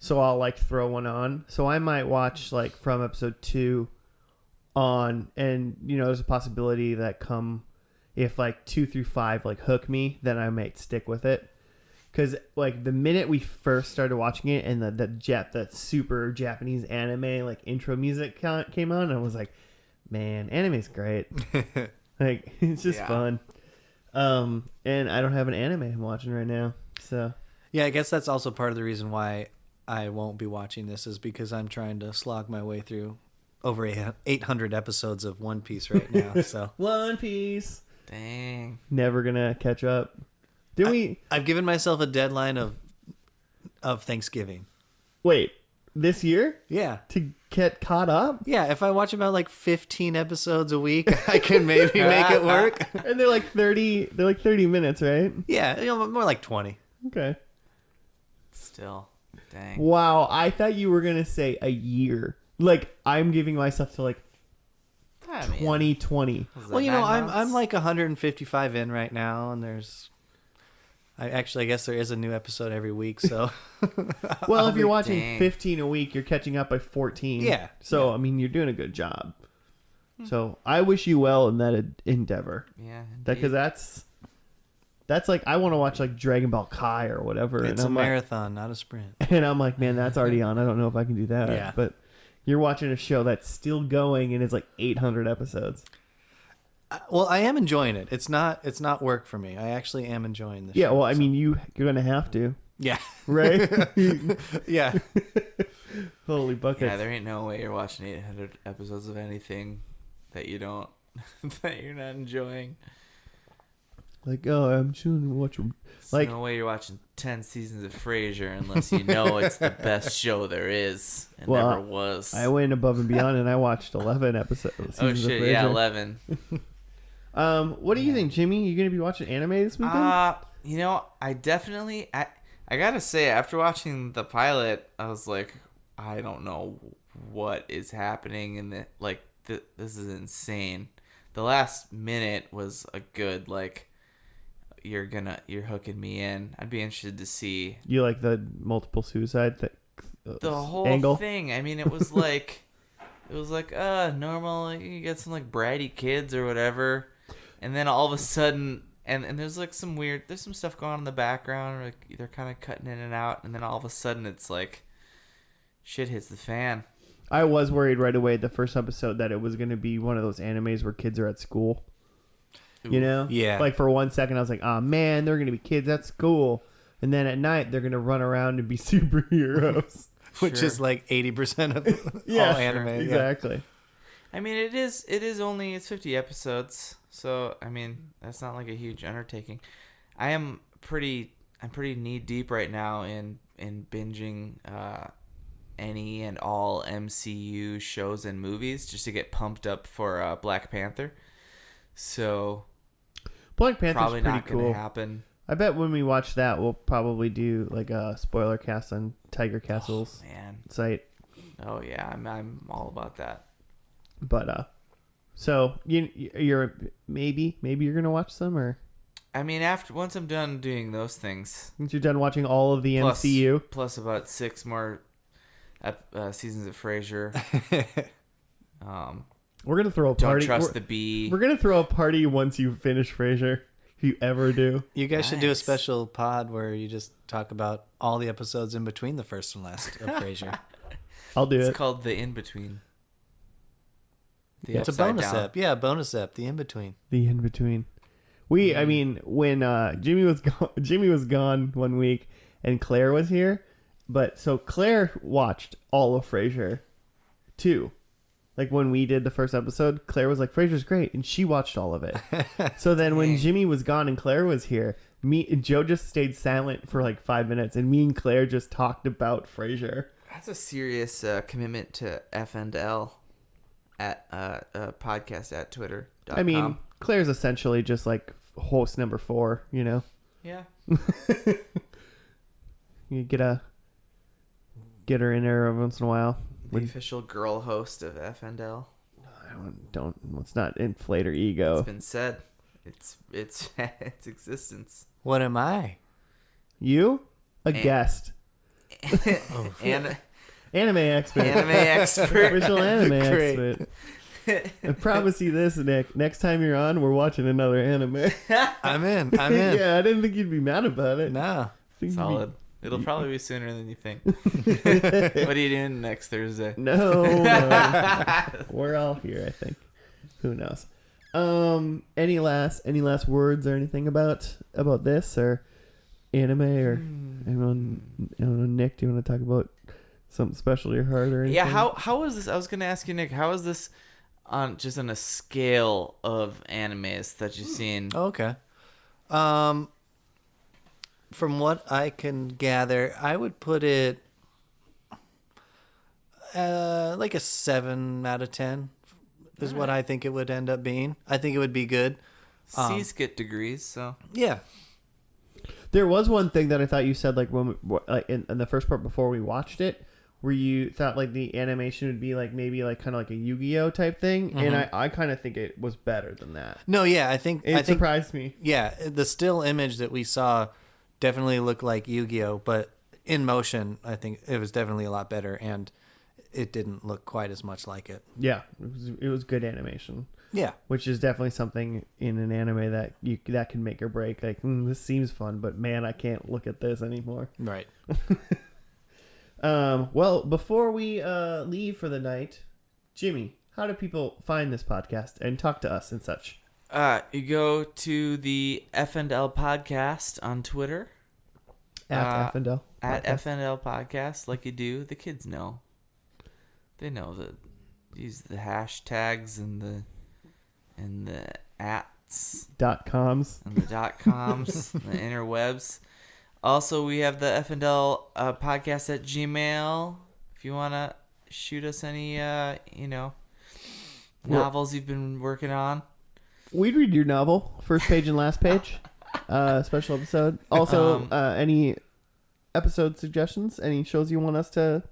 so I'll like throw one on. So I might watch like from episode 2 on, and there's a possibility that if like 2 through 5 like hook me, then I might stick with it. Because like the minute we first started watching it and the super Japanese anime like intro music came on, I was like, man, anime's great. Like it's just fun. And I don't have an anime I'm watching right now, so Yeah, I guess that's also part of the reason why I won't be watching this, is because I'm trying to slog my way through over 800 episodes of One Piece right now. So One Piece, Dang. never gonna catch up. I've given myself a deadline of Thanksgiving. Wait, this year Yeah. to get caught up? Yeah, if I watch about like 15 episodes a week, I can maybe make it work. And they're like 30 minutes, right? Yeah, more like 20. Okay. Still. Dang. Wow, I thought you were gonna say a year. Like I'm giving myself to like I mean, 2020. was that Well, 9 I'm months? like 155 in right now, and I guess there is a new episode every week, so Well, if you're watching Dang. 15 a week, you're catching up by 14. Yeah. So, I mean, you're doing a good job. So, I wish you well in that endeavor. Yeah. Because that's like, I want to watch like Dragon Ball Kai or whatever. it's and a I'm like, marathon, not a sprint. and I'm like, man, that's already on. I don't know if I can do that. Yeah. But you're watching a show that's still going and it's like 800 episodes. Well, I am enjoying it. It's not work for me. I actually am enjoying the show. Yeah, well, I mean, you're going to have to, Yeah. right? Yeah. Holy buckets. Yeah, there ain't no way you're watching 800 episodes of anything that you don't that you're not enjoying. Like, oh, I'm chilling and watching. There's Like, no way you're watching 10 seasons of Frasier unless you know it's the best show there is and Well, never was. I went above and beyond, and I watched 11 episodes. Oh shit, yeah, 11. What do you think, Jimmy? You gonna be watching anime this weekend? You know, I definitely I gotta say, after watching the pilot, I was like, I don't know what is happening in the this is insane. The last minute was a good you're hooking me in. I'd be interested to see You like the multiple suicide thing? the whole angle? thing. I mean, it was like normal. You get some bratty kids or whatever, and then all of a sudden, and there's there's some stuff going on in the background. They're kind of cutting in and out, and then all of a sudden it's shit hits the fan. I was worried right away the first episode that it was going to be one of those animes where kids are at school. You know? Yeah. Like for 1 second I was like, oh man, they're going to be kids at school. And then at night they're going to run around and be superheroes. Which Sure. is 80% of Yeah, all anime. sure. Yeah. Exactly. I mean, it's 50 episodes, so I mean that's not a huge undertaking. I'm pretty knee deep right now in binging any and all MCU shows and movies just to get pumped up for Black Panther. So Black Panther's probably pretty not cool. gonna happen. I bet when we watch that, we'll probably do a spoiler cast on Tiger Castle's Man, site. oh yeah, I'm all about that. But so you're maybe you're gonna watch some, or I mean, once I'm done doing those things, once you're done watching all of the plus, MCU. plus about 6 more seasons of Frasier. We're gonna throw a Don't party. trust the bee. We're gonna throw a party once you finish Frasier. If you ever do. You guys should do a Nice. special pod where you just talk about all the episodes in between the first and last of Frasier. I'll do It's it. called the in between. It's a bonus ep. Yeah, bonus ep. The in between. The in between. I mean, when Jimmy was gone 1 week and Claire was here, but so Claire watched all of Frasier too. Like when we did the first episode, Claire was like, "Frasier's great," and she watched all of it. So then when Jimmy was gone and Claire was here, Joe just stayed silent for 5 minutes, and me and Claire just talked about Frasier. That's a serious commitment to F&L at podcast at Twitter.com. I mean, Claire's essentially just host number 4, you know. yeah. You get her in there every once in a while. The official girl host of F&L. Don't let's not inflate her ego. It's been said. It's its existence. What am I? You? A guest. And Anime expert. anime expert. Official anime Great. expert. I promise you this, Nick. Next time you're on, we're watching another anime. I'm in. I'm in. Yeah, I didn't think you'd be mad about it. No. I think you'd Solid. It'll probably be sooner than you think. What are you doing next Thursday? No. We're all here, I think. Who knows? Any last words or anything about this or anime or anyone? I don't know, Nick, do you want to talk about something special to your heart or anything? Yeah, how is this? I was gonna ask you, Nick, how is this on a scale of animes that you've seen? Okay. From what I can gather, I would put it a 7 out of 10 is what I think it would end up being. I think it would be good. C's get degrees, so Yeah. There was one thing that I thought you said when in the first part before we watched it, where you thought the animation would be maybe kind of like a Yu-Gi-Oh type thing, and I kind of think it was better than that. No, yeah, I think Surprised me. yeah, the still image that we saw definitely looked like Yu-Gi-Oh, but in motion, I think it was definitely a lot better, and it didn't look quite as much like it. Yeah, it was good animation. Yeah. Which is definitely something in an anime that can make or break. This seems fun, but man, I can't look at this anymore. Right. Well, before we leave for the night, Jimmy, how do people find this podcast and talk to us and such? You go to the F&L podcast on Twitter. At F&L. At F&L podcast, like you do. The kids know. They know that use the hashtags and the and the ats .coms. and the .coms, the interwebs. Also, we have the F&L podcast at Gmail. If you want to shoot us any, novels you've been working on. We'd read your novel, first page and last page. Special episode. Also, any episode suggestions? Any shows you want us to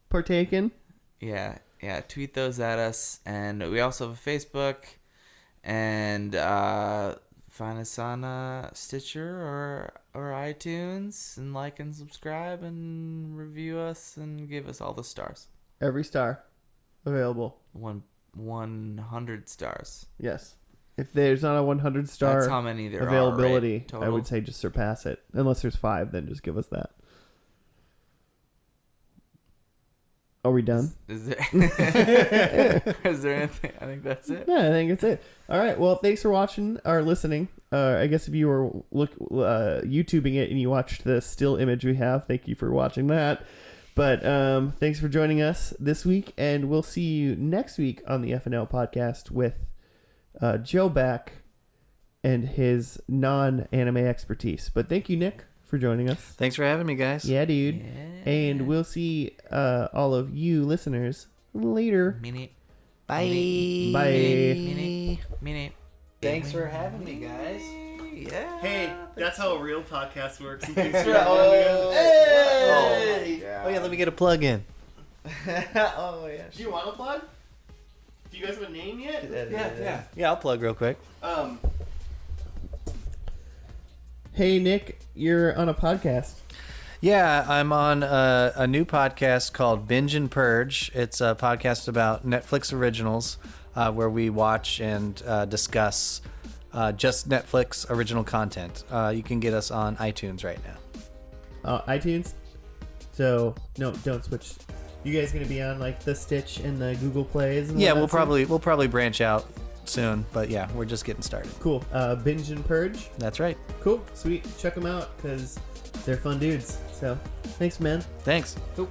partake in? Yeah. Tweet those at us. And we also have a Facebook. And find us on Stitcher or iTunes. And like and subscribe and review us and give us all the stars. Every star available. 100 stars. Yes. If there's not a 100 star That's how many there availability, are, right? Total? I would say just surpass it. Unless there's 5, then just give us that. Are we done? Is there is there anything? I think that's it. Yeah, I think it's it. All right. Well, thanks for watching or listening. I guess if you were YouTubing it and you watched the still image we have, thank you for watching that. But thanks for joining us this week, and we'll see you next week on the FNL podcast with Joe back and his non-anime expertise. But thank you, Nick, for joining us. Thanks for having me, guys. Yeah, dude. Yeah. And we'll see all of you listeners later. Minute. Bye. Bye. Minute. Thanks for having me, guys. Yeah. Hey, that's how a real podcast works. Hey! Yeah. Oh yeah, let me get a plug in. Oh yeah. Do you want a plug? Do you guys have a name yet? Yeah, I'll plug real quick. Hey, Nick, you're on a podcast. Yeah, I'm on a new podcast called Binge and Purge. It's a podcast about Netflix originals where we watch and discuss just Netflix original content. You can get us on iTunes right now. iTunes? So, no, don't switch. You guys going to be on, like, the Stitch and the Google Plays? And Yeah, all we'll that probably branch out soon, but yeah, we're just getting started. stuff? Cool. Binge and Purge? That's right. Cool. Sweet. Check them out, because they're fun dudes. So, thanks, man. Thanks. Cool.